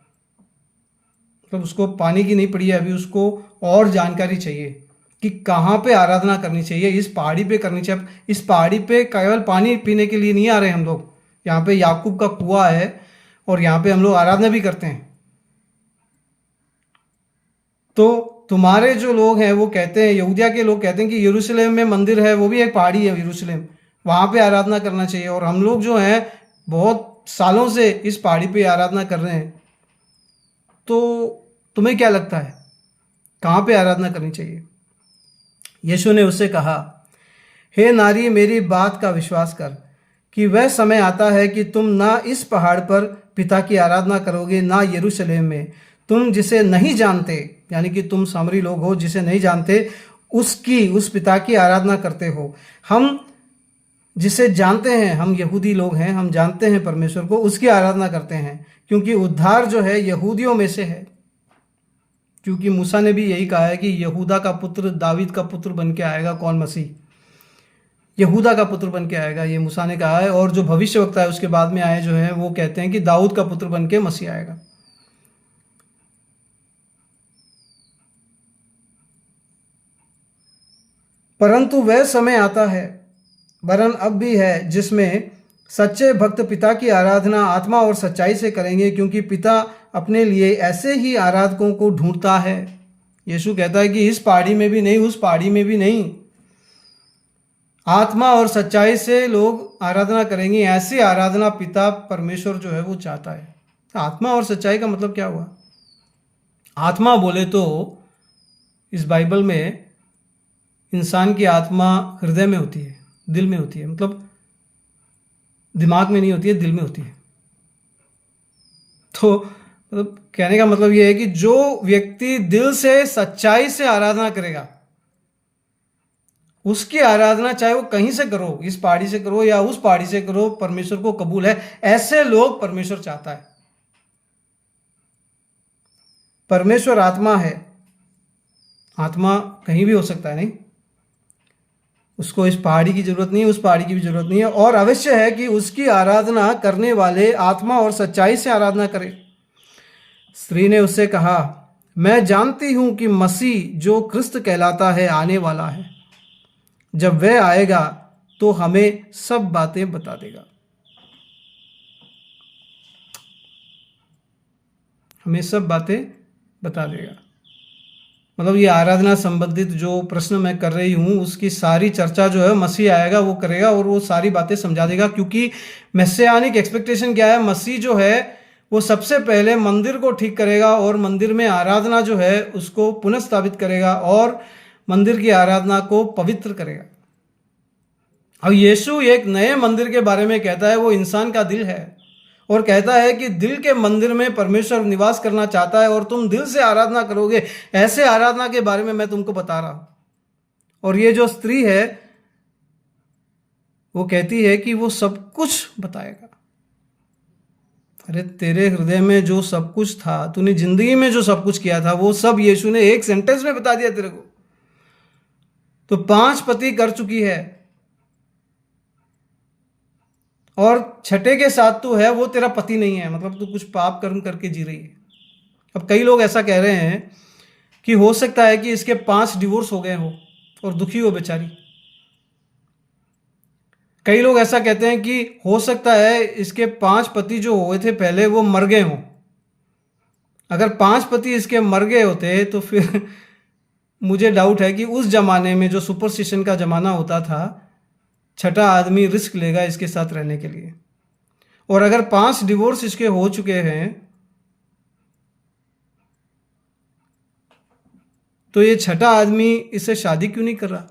मतलब उसको पानी की नहीं पड़ी है अभी, उसको और जानकारी चाहिए कि कहाँ पे आराधना करनी चाहिए। इस पहाड़ी पे करनी चाहिए। इस पहाड़ी पे केवल पानी पीने के लिए नहीं आ रहे हम लोग, यहाँ पे याकूब का कुआं है और यहाँ पे हम लोग आराधना भी करते हैं। तो तुम्हारे जो लोग हैं वो कहते हैं, यहूदिया के लोग कहते हैं कि यरूशलेम में मंदिर है, वो भी एक पहाड़ी है यरूशलेम, वहाँ पे आराधना करना चाहिए। और हम लोग जो हैं बहुत सालों से इस पहाड़ी पे आराधना कर रहे हैं। तो तुम्हें क्या लगता है कहाँ पे आराधना करनी चाहिए? यीशु ने उससे कहा, हे नारी, मेरी बात का विश्वास कर कि वह समय आता है कि तुम ना इस पहाड़ पर पिता की आराधना करोगे, ना यरूशलेम में। तुम जिसे नहीं जानते, यानी कि तुम सामरी लोग हो जिसे नहीं जानते, उस पिता की आराधना करते हो। हम जिसे जानते हैं, हम यहूदी लोग हैं, हम जानते हैं परमेश्वर को, उसकी आराधना करते हैं, क्योंकि उद्धार जो है यहूदियों में से है। क्योंकि मूसा ने भी यही कहा है कि यहूदा का पुत्र, दावीद का पुत्र बन के आएगा कौन? मसीह यहूदा का पुत्र बन के आएगा, ये मूसा ने कहा है। और जो भविष्यवक्ता है उसके बाद में आए जो है वो कहते हैं कि दाऊद का पुत्र बन के मसीह आएगा। परंतु वह समय आता है, वरन अब भी है, जिसमें सच्चे भक्त पिता की आराधना आत्मा और सच्चाई से करेंगे, क्योंकि पिता अपने लिए ऐसे ही आराधकों को ढूंढता है। यीशु कहता है कि इस पहाड़ी में भी नहीं, उस पहाड़ी में भी नहीं, आत्मा और सच्चाई से लोग आराधना करेंगे। ऐसी आराधना पिता परमेश्वर जो है वो चाहता है। आत्मा और सच्चाई का मतलब क्या हुआ? आत्मा बोले तो इस बाइबल में इंसान की आत्मा हृदय में होती है, दिल में होती है, मतलब दिमाग में नहीं होती है, दिल में होती है। तो मतलब कहने का मतलब यह है कि जो व्यक्ति दिल से सच्चाई से आराधना करेगा, उसकी आराधना चाहे वो कहीं से करो, इस पहाड़ी से करो या उस पहाड़ी से करो, परमेश्वर को कबूल है। ऐसे लोग परमेश्वर चाहता है। परमेश्वर आत्मा है, आत्मा कहीं भी हो सकता है, नहीं, उसको इस पहाड़ी की जरूरत नहीं है, उस पहाड़ी की भी जरूरत नहीं है। और अवश्य है कि उसकी आराधना करने वाले आत्मा और सच्चाई से आराधना करें। स्त्री ने उससे कहा, मैं जानती हूं कि मसीह जो क्रिस्त कहलाता है आने वाला है। जब वह आएगा तो हमें सब बातें बता देगा। हमें सब बातें बता देगा। मतलब ये आराधना संबंधित जो प्रश्न मैं कर रही हूँ उसकी सारी चर्चा जो है मसीह आएगा वो करेगा और वो सारी बातें समझा देगा। क्योंकि मैसियानिक एक्सपेक्टेशन क्या है? मसीह जो है वो सबसे पहले मंदिर को ठीक करेगा और मंदिर में आराधना जो है उसको पुनर्स्थापित करेगा और मंदिर की आराधना को पवित्र करेगा। अब यीशु एक नए मंदिर के बारे में कहता है, वो इंसान का दिल है, और कहता है कि दिल के मंदिर में परमेश्वर निवास करना चाहता है और तुम दिल से आराधना करोगे। ऐसे आराधना के बारे में मैं तुमको बता रहा हूं। और ये जो स्त्री है वो कहती है कि वो सब कुछ बताएगा। अरे तेरे हृदय में जो सब कुछ था, तूने जिंदगी में जो सब कुछ किया था, वो सब यीशु ने एक सेंटेंस में बता दिया तेरे को। तो 5 पति कर चुकी है और छठे के साथ तू है, वो तेरा पति नहीं है, मतलब तू कुछ पाप कर्म करके जी रही है। अब कई लोग ऐसा कह रहे हैं कि हो सकता है कि इसके 5 डिवोर्स हो गए हो और दुखी हो बेचारी। कई लोग ऐसा कहते हैं कि हो सकता है इसके 5 पति जो हुए थे पहले वो मर गए हों। अगर 5 पति इसके मर गए होते तो फिर मुझे डाउट है कि उस जमाने में जो सुपरस्टिशन का जमाना होता था, छठा आदमी रिस्क लेगा इसके साथ रहने के लिए। और अगर 5 डिवोर्स इसके हो चुके हैं तो ये छठा आदमी इससे शादी क्यों नहीं कर रहा?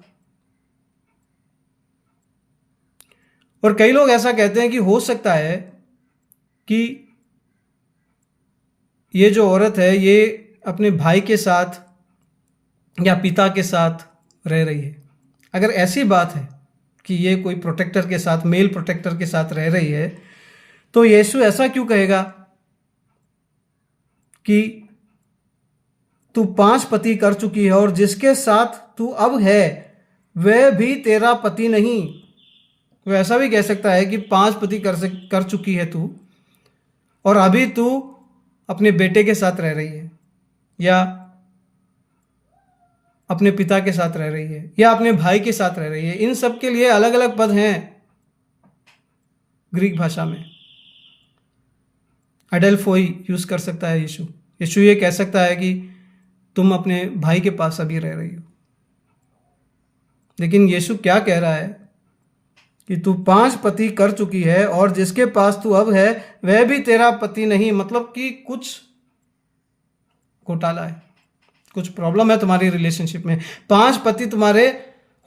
और कई लोग ऐसा कहते हैं कि हो सकता है कि ये जो औरत है ये अपने भाई के साथ या पिता के साथ रह रही है। अगर ऐसी बात है कि ये कोई प्रोटेक्टर के साथ, मेल प्रोटेक्टर के साथ रह रही है, तो यीशु ऐसा क्यों कहेगा कि तू 5 पति कर चुकी है और जिसके साथ तू अब है वह भी तेरा पति नहीं। वो ऐसा भी कह सकता है कि 5 पति कर चुकी है तू और अभी तू अपने बेटे के साथ रह रही है, या अपने पिता के साथ रह रही है, या अपने भाई के साथ रह रही है। इन सब के लिए अलग अलग पद हैं ग्रीक भाषा में। अडेल्फोई यूज कर सकता है यीशु। यीशु ये कह सकता है कि तुम अपने भाई के पास अभी रह रही हो। लेकिन यीशु क्या कह रहा है कि तू 5 पति कर चुकी है और जिसके पास तू अब है वह भी तेरा पति नहीं। मतलब कि कुछ घोटाला है, कुछ प्रॉब्लम है तुम्हारी रिलेशनशिप में। 5 पति तुम्हारे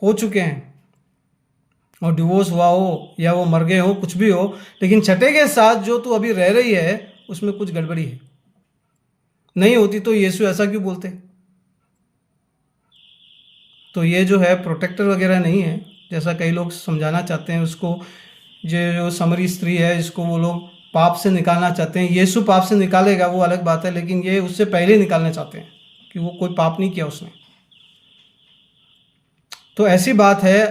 हो चुके हैं और डिवोर्स हुआ हो या वो मर गए हो, कुछ भी हो, लेकिन छठे के साथ जो तू अभी रह रही है उसमें कुछ गड़बड़ी है। नहीं होती तो यीशु ऐसा क्यों बोलते? तो ये जो है प्रोटेक्टर वगैरह नहीं है जैसा कई लोग समझाना चाहते हैं उसको। जो समरी स्त्री है इसको वो लोग पाप से निकालना चाहते हैं। यीशु पाप से निकालेगा वो अलग बात है, लेकिन ये उससे पहले निकालना चाहते हैं कि वो कोई पाप नहीं किया उसने। तो ऐसी बात है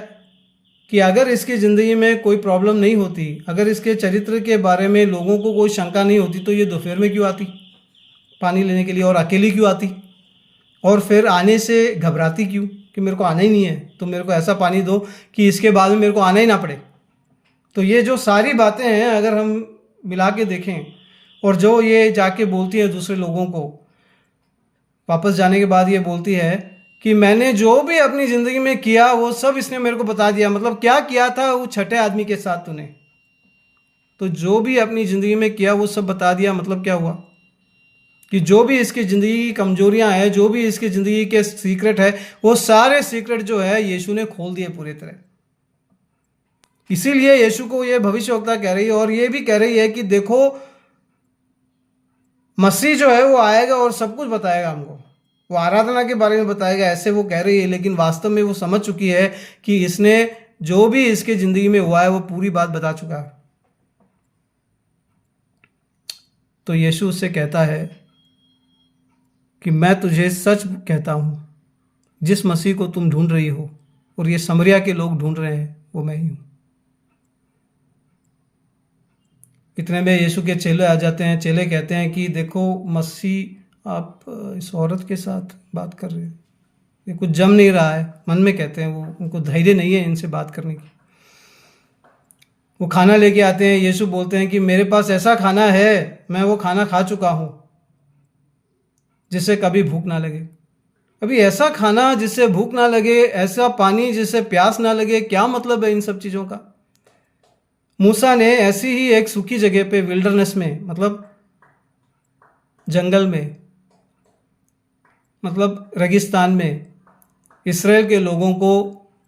कि अगर इसकी ज़िंदगी में कोई प्रॉब्लम नहीं होती, अगर इसके चरित्र के बारे में लोगों को कोई शंका नहीं होती, तो ये दोपहर में क्यों आती पानी लेने के लिए, और अकेली क्यों आती, और फिर आने से घबराती क्यों कि मेरे को आना ही नहीं है, तो मेरे को ऐसा पानी दो कि इसके बाद में मेरे को आना ही ना पड़े। तो ये जो सारी बातें हैं अगर हम मिला के देखें, और जो ये जाके बोलती है दूसरे लोगों को, वापस जाने के बाद ये बोलती है कि मैंने जो भी अपनी ज़िंदगी में किया वो सब इसने मेरे को बता दिया। मतलब क्या किया था वो छठे आदमी के साथ तूने, तो जो भी अपनी ज़िंदगी में किया वो सब बता दिया। मतलब क्या हुआ कि जो भी इसकी ज़िंदगी की कमजोरियां हैं, जो भी इसकी ज़िंदगी के सीक्रेट है, वो सारे सीक्रेट जो है यीशु ने खोल दिए पूरी तरह। इसीलिए यीशु को ये भविष्यवक्ता कह रही है, और ये भी कह रही है कि देखो मसीह जो है वो आएगा और सब कुछ बताएगा हमको, वो आराधना के बारे में बताएगा, ऐसे वो कह रही है। लेकिन वास्तव में वो समझ चुकी है कि इसने जो भी इसके ज़िंदगी में हुआ है वो पूरी बात बता चुका है। तो यीशु उससे कहता है कि मैं तुझे सच कहता हूँ, जिस मसीह को तुम ढूंढ रही हो और ये समरिया के लोग ढूंढ रहे हैं वो मैं ही हूँ। इतने में यीशु के चेले आ जाते हैं। चेले कहते हैं कि देखो मसीह आप इस औरत के साथ बात कर रहे हैं, ये कुछ जम नहीं रहा है। मन में कहते हैं वो, उनको धैर्य नहीं है इनसे बात करने की। वो खाना लेके आते हैं। यीशु बोलते हैं कि मेरे पास ऐसा खाना है, मैं वो खाना खा चुका हूँ जिससे कभी भूख ना लगे। अभी ऐसा खाना जिससे भूख ना लगे, ऐसा पानी जिससे प्यास ना लगे, क्या मतलब है इन सब चीज़ों का? मूसा ने ऐसी ही एक सूखी जगह पे, विल्डरनेस में, मतलब जंगल में, मतलब रेगिस्तान में, इस्राएल के लोगों को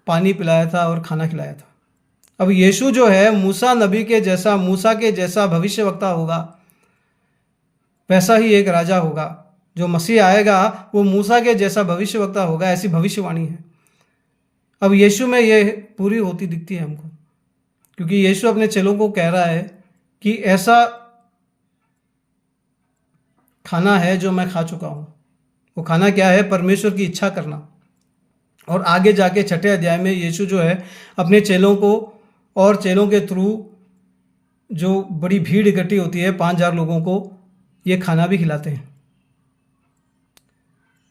पानी पिलाया था और खाना खिलाया था। अब यीशु जो है मूसा नबी के जैसा, मूसा के जैसा भविष्यवक्ता होगा, वैसा ही एक राजा होगा। जो मसीह आएगा वो मूसा के जैसा भविष्यवक्ता होगा, ऐसी भविष्यवाणी है। अब यीशु में ये पूरी होती दिखती है हमको, क्योंकि यीशु अपने चेलों को कह रहा है कि ऐसा खाना है जो मैं खा चुका हूँ। वो खाना क्या है? परमेश्वर की इच्छा करना। और आगे जाके छठे अध्याय में यीशु जो है अपने चेलों को, और चेलों के थ्रू जो बड़ी भीड़ इकट्ठी होती है 5,000 लोगों को, ये खाना भी खिलाते हैं।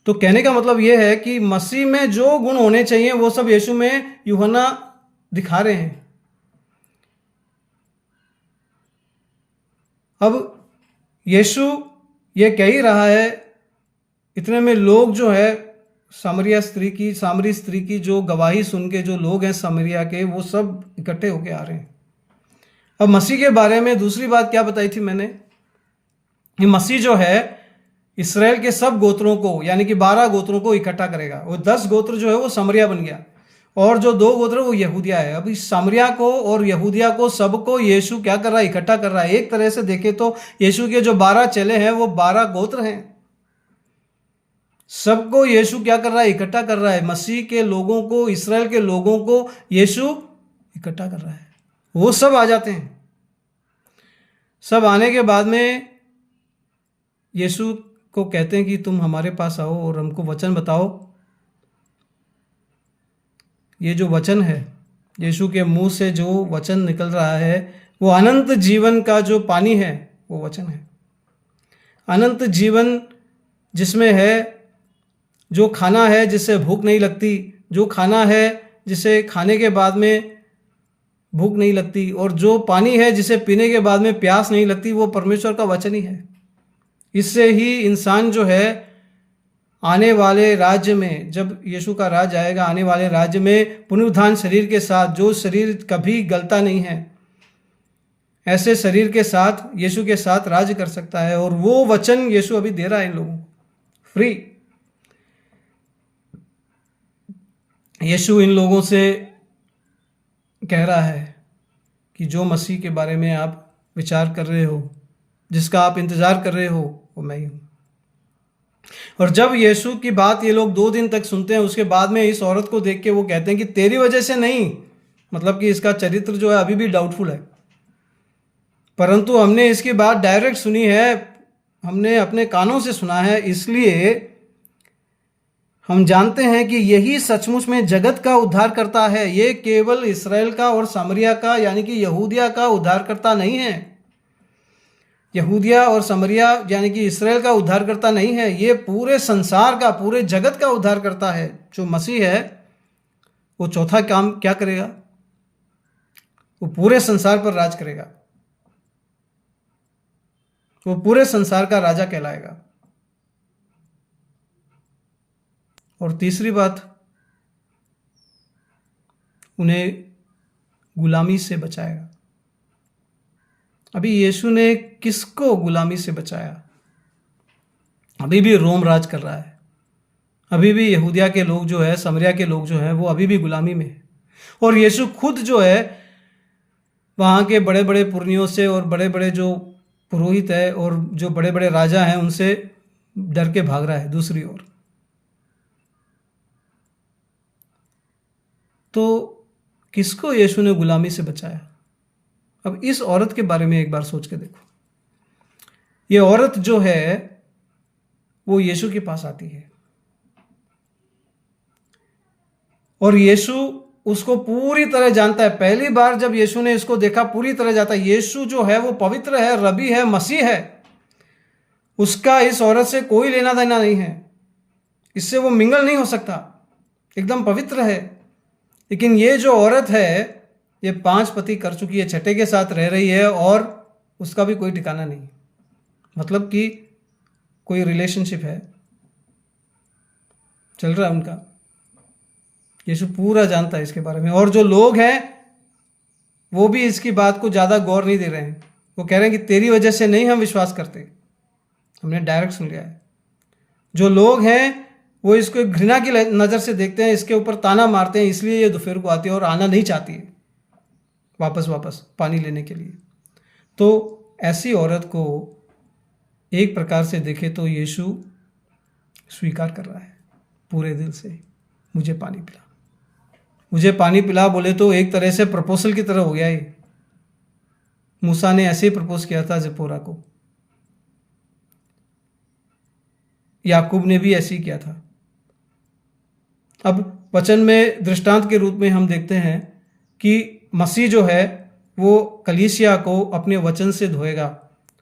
तो कहने का मतलब ये है कि मसीह में जो गुण होने चाहिए वो सब यीशु में यूहन्ना दिखा रहे हैं। अब यीशु ये कह ही रहा है, इतने में लोग जो है सामरी स्त्री की जो गवाही सुन के जो लोग हैं सामरिया के, वो सब इकट्ठे होके आ रहे हैं। अब मसीह के बारे में दूसरी बात क्या बताई थी मैंने, कि मसीह जो है इसराइल के सब गोत्रों को, यानी कि 12 गोत्रों को इकट्ठा करेगा। वो 10 गोत्र जो है वो सामरिया बन गया, और जो दो गोत्र वो यहूदिया है। अभी सामरिया को और यहूदिया को सबको यीशु क्या कर रहा है, इकट्ठा कर रहा है। एक तरह से देखे तो यीशु के जो 12 चेले हैं वो 12 गोत्र हैं। सबको यीशु क्या कर रहा है, इकट्ठा कर रहा है। मसीह के लोगों को, इस्राएल के लोगों को यीशु इकट्ठा कर रहा है। वो सब आ जाते हैं। सब आने के बाद में यीशु को कहते हैं कि तुम हमारे पास आओ और हमको वचन बताओ। ये जो वचन है, यीशु के मुंह से जो वचन निकल रहा है वो अनंत जीवन का जो पानी है वो वचन है। अनंत जीवन जिसमें है, जो खाना है जिससे भूख नहीं लगती, जो खाना है जिसे खाने के बाद में भूख नहीं लगती, और जो पानी है जिसे पीने के बाद में प्यास नहीं लगती, वो परमेश्वर का वचन ही है। इससे ही इंसान जो है आने वाले राज्य में, जब यीशु का राज्य आएगा, आने वाले राज्य में पुनरुत्थान शरीर के साथ, जो शरीर कभी गलता नहीं है, ऐसे शरीर के साथ यीशु के साथ राज्य कर सकता है। और वो वचन यीशु अभी दे रहा है इन लोगों को फ्री। यीशु इन लोगों से कह रहा है कि जो मसीह के बारे में आप विचार कर रहे हो, जिसका आप इंतज़ार कर रहे हो, वो मैं ही हूँ। और जब यीशु की बात ये लोग 2 दिन तक सुनते हैं, उसके बाद में इस औरत को देख के वो कहते हैं कि तेरी वजह से नहीं, मतलब कि इसका चरित्र जो है अभी भी डाउटफुल है, परंतु हमने इसकी बात डायरेक्ट सुनी है, हमने अपने कानों से सुना है, इसलिए हम जानते हैं कि यही सचमुच में जगत का उद्धार करता है। ये केवल इस्राएल का और सामरिया का यानी कि यहूदिया का उद्धारकर्ता नहीं है। यहूदिया और सामरिया यानी कि इस्राएल का उद्धारकर्ता नहीं है, ये पूरे संसार का, पूरे जगत का उद्धारकर्ता है। जो मसीह है वो चौथा काम क्या करेगा, वो पूरे संसार पर राज करेगा, वो पूरे संसार का राजा कहलाएगा। और तीसरी बात, उन्हें गुलामी से बचाएगा। अभी यीशु ने किसको गुलामी से बचाया? अभी भी रोम राज कर रहा है, अभी भी यहूदिया के लोग जो है, सामरिया के लोग जो है, वो अभी भी गुलामी में है। और यीशु खुद जो है वहाँ के बड़े बड़े पुरनियों से और बड़े बड़े जो पुरोहित है और जो बड़े बड़े राजा हैं उनसे डर के भाग रहा है दूसरी ओर। तो किसको यीशु ने गुलामी से बचाया? अब इस औरत के बारे में एक बार सोच के देखो। ये औरत जो है वो यीशु के पास आती है और यीशु उसको पूरी तरह जानता है। पहली बार जब यीशु ने इसको देखा पूरी तरह जानता है। यीशु जो है वो पवित्र है, रबी है, मसीह है, उसका इस औरत से कोई लेना देना नहीं है, इससे वो मिंगल नहीं हो सकता, एकदम पवित्र है। लेकिन ये जो औरत है ये 5 पति कर चुकी है, छठे के साथ रह रही है और उसका भी कोई ठिकाना नहीं, मतलब कि कोई रिलेशनशिप है चल रहा है उनका। यीशु पूरा जानता है इसके बारे में। और जो लोग हैं वो भी इसकी बात को ज़्यादा गौर नहीं दे रहे हैं। वो कह रहे हैं कि तेरी वजह से नहीं हम विश्वास करते, हमने डायरेक्ट सुन लिया है। जो लोग हैं वो इसको घृणा की नज़र से देखते हैं, इसके ऊपर ताना मारते हैं, इसलिए ये दोपहर को आती है और आना नहीं चाहती है वापस पानी लेने के लिए। तो ऐसी औरत को एक प्रकार से देखे तो यीशु स्वीकार कर रहा है पूरे दिल से, मुझे पानी पिला, मुझे पानी पिला बोले तो एक तरह से प्रपोजल की तरह हो गया ये। मूसा ने ऐसे ही प्रपोज किया था जिपोरा को, याकूब ने भी ऐसे ही किया था। अब वचन में दृष्टांत के रूप में हम देखते हैं कि मसीह जो है वो कलीसिया को अपने वचन से धोएगा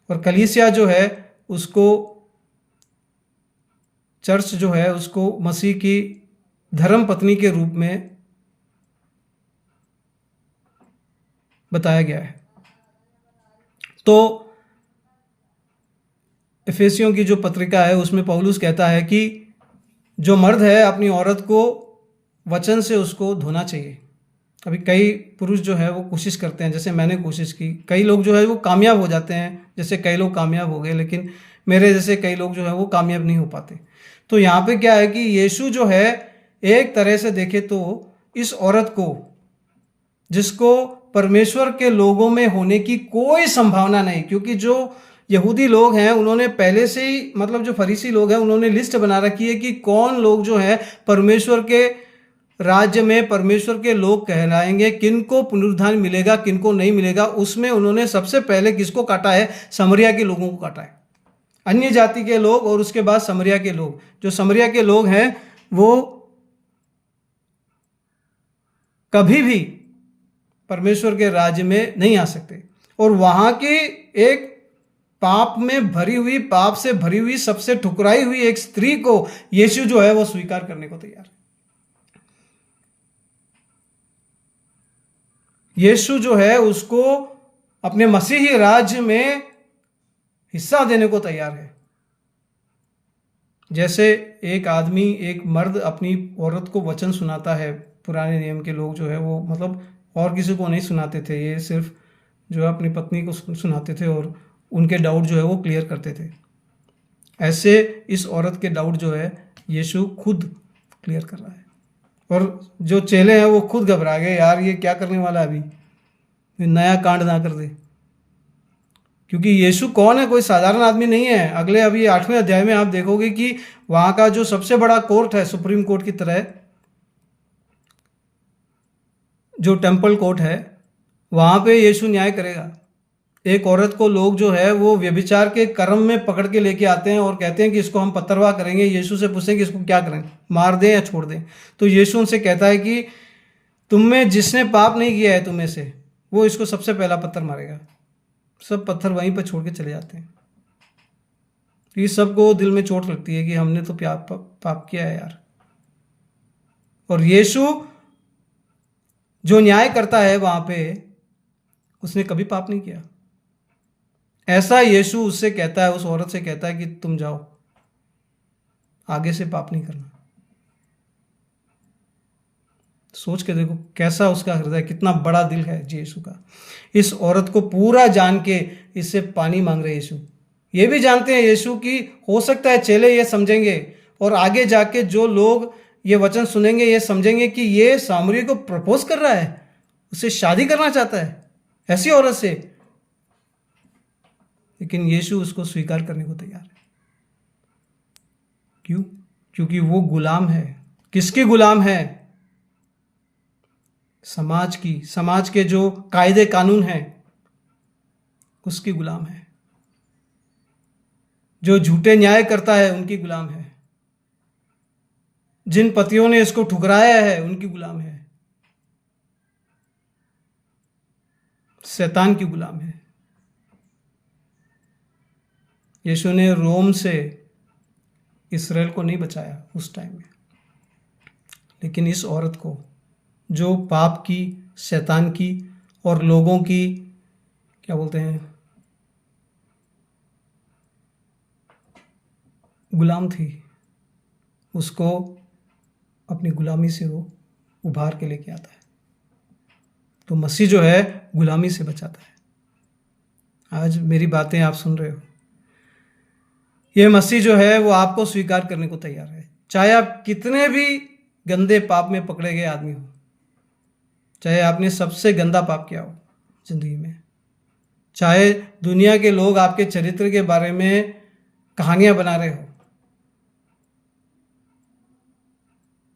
और कलीसिया जो है उसको, चर्च जो है उसको मसीह की धर्म पत्नी के रूप में बताया गया है। तो इफिसियों की जो पत्रिका है उसमें पौलुस कहता है कि जो मर्द है अपनी औरत को वचन से उसको धोना चाहिए। अभी कई पुरुष जो है वो कोशिश करते हैं, जैसे मैंने कोशिश की, कई लोग जो है वो कामयाब हो जाते हैं, जैसे कई लोग कामयाब हो गए, लेकिन मेरे जैसे कई लोग जो है वो कामयाब नहीं हो पाते। तो यहाँ पे क्या है कि यीशु जो है एक तरह से देखे तो इस औरत को, जिसको परमेश्वर के लोगों में होने की कोई संभावना नहीं, क्योंकि जो यहूदी लोग हैं उन्होंने पहले से ही, मतलब जो फरीसी लोग हैं उन्होंने लिस्ट बना रखी है कि कौन लोग जो है परमेश्वर के राज्य में परमेश्वर के लोग कहलाएंगे, किनको पुनरुत्थान मिलेगा, किनको नहीं मिलेगा। उसमें उन्होंने सबसे पहले किसको काटा है? समरिया के लोगों को काटा है, अन्य जाति के लोग, और उसके बाद समरिया के लोग। जो समरिया के लोग हैं वो कभी भी परमेश्वर के राज्य में नहीं आ सकते। और वहां की एक पाप में भरी हुई, पाप से भरी हुई, सबसे ठुकराई हुई एक स्त्री को यीशु जो है वो स्वीकार करने को तैयार है। यीशु जो है उसको अपने मसीही राज्य में हिस्सा देने को तैयार है। जैसे एक आदमी, एक मर्द अपनी औरत को वचन सुनाता है, पुराने नियम के लोग जो है वो मतलब और किसी को नहीं सुनाते थे, ये सिर्फ जो है अपनी पत्नी को सुनाते थे और उनके डाउट जो है वो क्लियर करते थे। ऐसे इस औरत के डाउट जो है यीशु खुद क्लियर कर रहा है। और जो चेले हैं वो खुद घबरा गए, यार ये क्या करने वाला है, अभी नया कांड ना कर दे। क्योंकि यीशु कौन है? कोई साधारण आदमी नहीं है। अगले अभी 8वें अध्याय में आप देखोगे कि वहां का जो सबसे बड़ा कोर्ट है, सुप्रीम कोर्ट की तरह जो टेम्पल कोर्ट है, वहां पे यीशु न्याय करेगा। एक औरत को लोग जो है वो व्यभिचार के कर्म में पकड़ के लेके आते हैं और कहते हैं कि इसको हम पत्थरवाह करेंगे। यीशु से पूछें कि इसको क्या करें, मार दें या छोड़ दें? तो यीशु उनसे कहता है कि तुम में जिसने पाप नहीं किया है तुम्हें से, वो इसको सबसे पहला पत्थर मारेगा। सब पत्थर वहीं पर छोड़ के चले जाते हैं। ये सबको दिल में चोट लगती है कि हमने तो पाप किया है यार। और यीशु जो न्याय करता है वहां पे, उसने कभी पाप नहीं किया। ऐसा यीशु उससे कहता है, उस औरत से कहता है कि तुम जाओ, आगे से पाप नहीं करना। सोच के देखो कैसा उसका हृदय, कितना बड़ा दिल है यीशु का। इस औरत को पूरा जान के इससे पानी मांग रहे यीशु। ये भी जानते हैं यीशु कि हो सकता है चेले ये समझेंगे और आगे जाके जो लोग ये वचन सुनेंगे ये समझेंगे कि ये सामरी को प्रपोज कर रहा है, उससे शादी करना चाहता है ऐसी औरत से। लेकिन यीशु उसको स्वीकार करने को तैयार है। क्यों? क्योंकि वो गुलाम है। किसकी गुलाम है? समाज की, समाज के जो कायदे कानून हैं उसकी गुलाम है। जो झूठे न्याय करता है उनकी गुलाम है। जिन पतियों ने इसको ठुकराया है उनकी गुलाम है। शैतान की गुलाम है। यीशु ने रोम से इसराइल को नहीं बचाया उस टाइम में, लेकिन इस औरत को जो पाप की, शैतान की और लोगों की, क्या बोलते हैं, गुलाम थी, उसको अपनी गुलामी से वो उभार के लेके आता है। तो मसीह जो है गुलामी से बचाता है। आज मेरी बातें आप सुन रहे हो, ये मसीह जो है वो आपको स्वीकार करने को तैयार है। चाहे आप कितने भी गंदे पाप में पकड़े गए आदमी हो, चाहे आपने सबसे गंदा पाप किया हो जिंदगी में, चाहे दुनिया के लोग आपके चरित्र के बारे में कहानियां बना रहे हो,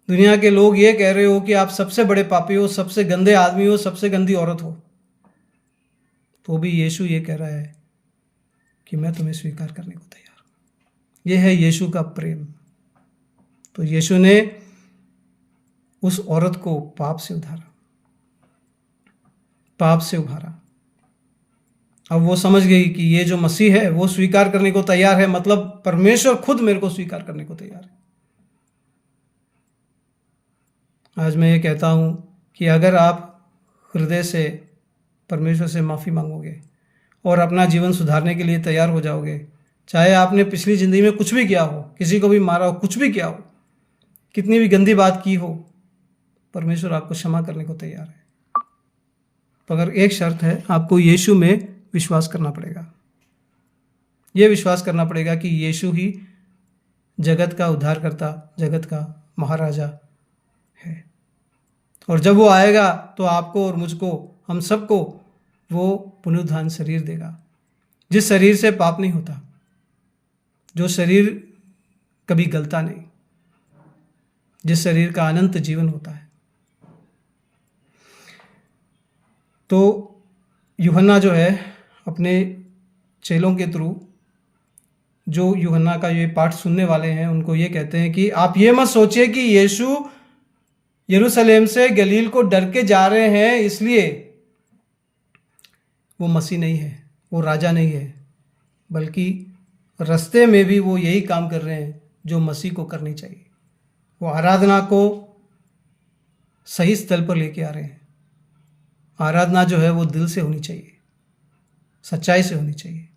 दुनिया के लोग ये कह रहे हो कि आप सबसे बड़े पापी हो, सबसे गंदे आदमी हो, सबसे गंदी औरत हो, तो भी यीशु ये कह रहा है कि मैं तुम्हें स्वीकार करने को तैयार हूं। यह है यीशु का प्रेम। तो यीशु ने उस औरत को पाप से उधारा, पाप से उभारा। अब वो समझ गई कि ये जो मसीह है वो स्वीकार करने को तैयार है, मतलब परमेश्वर खुद मेरे को स्वीकार करने को तैयार है। आज मैं ये कहता हूं कि अगर आप हृदय से परमेश्वर से माफ़ी मांगोगे और अपना जीवन सुधारने के लिए तैयार हो जाओगे, चाहे आपने पिछली ज़िंदगी में कुछ भी किया हो, किसी को भी मारा हो, कुछ भी किया हो, कितनी भी गंदी बात की हो, परमेश्वर आपको क्षमा करने को तैयार है। तो अगर एक शर्त है, आपको यीशु में विश्वास करना पड़ेगा। ये विश्वास करना पड़ेगा कि यीशु ही जगत का उद्धारकर्ता, जगत का महाराजा है। और जब वो आएगा तो आपको और मुझको, हम सबको वो पुनरुत्थान शरीर देगा, जिस शरीर से पाप नहीं होता, जो शरीर कभी गलता नहीं, जिस शरीर का अनंत जीवन होता है। तो यूहन्ना जो है अपने चेलों के थ्रू, जो यूहन्ना का ये पाठ सुनने वाले हैं, उनको ये कहते हैं कि आप ये मत सोचिए कि यीशु यरूशलेम से गलील को डर के जा रहे हैं, इसलिए वो मसीह नहीं है, वो राजा नहीं है, बल्कि रास्ते में भी वो यही काम कर रहे हैं जो मसीह को करनी चाहिए। वो आराधना को सही स्थल पर लेके आ रहे हैं। आराधना जो है वो दिल से होनी चाहिए, सच्चाई से होनी चाहिए।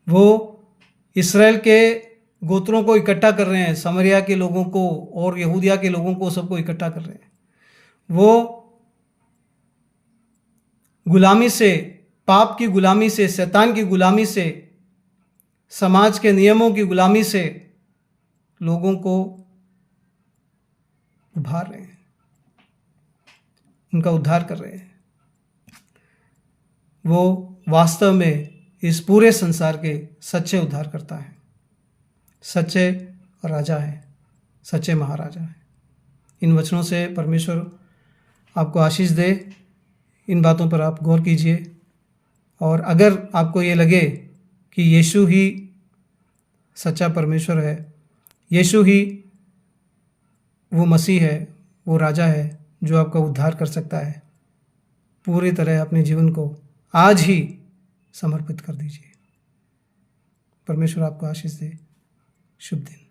वो इस्राएल के गोत्रों को इकट्ठा कर रहे हैं, समरिया के लोगों को और यहूदिया के लोगों को, सबको इकट्ठा कर रहे हैं। वो गुलामी से, पाप की गुलामी से, शैतान की गुलामी से, समाज के नियमों की गुलामी से लोगों को उभार रहे हैं, उनका उद्धार कर रहे हैं। वो वास्तव में इस पूरे संसार के सच्चे उद्धारकर्ता है, सच्चे राजा है, सच्चे महाराजा है। इन वचनों से परमेश्वर आपको आशीष दे। इन बातों पर आप गौर कीजिए, और अगर आपको ये लगे कि यीशु ही सच्चा परमेश्वर है, यीशु ही वो मसीह है, वो राजा है जो आपका उद्धार कर सकता है, पूरी तरह अपने जीवन को आज ही समर्पित कर दीजिए। परमेश्वर आपको आशीष दे। शुभ दिन।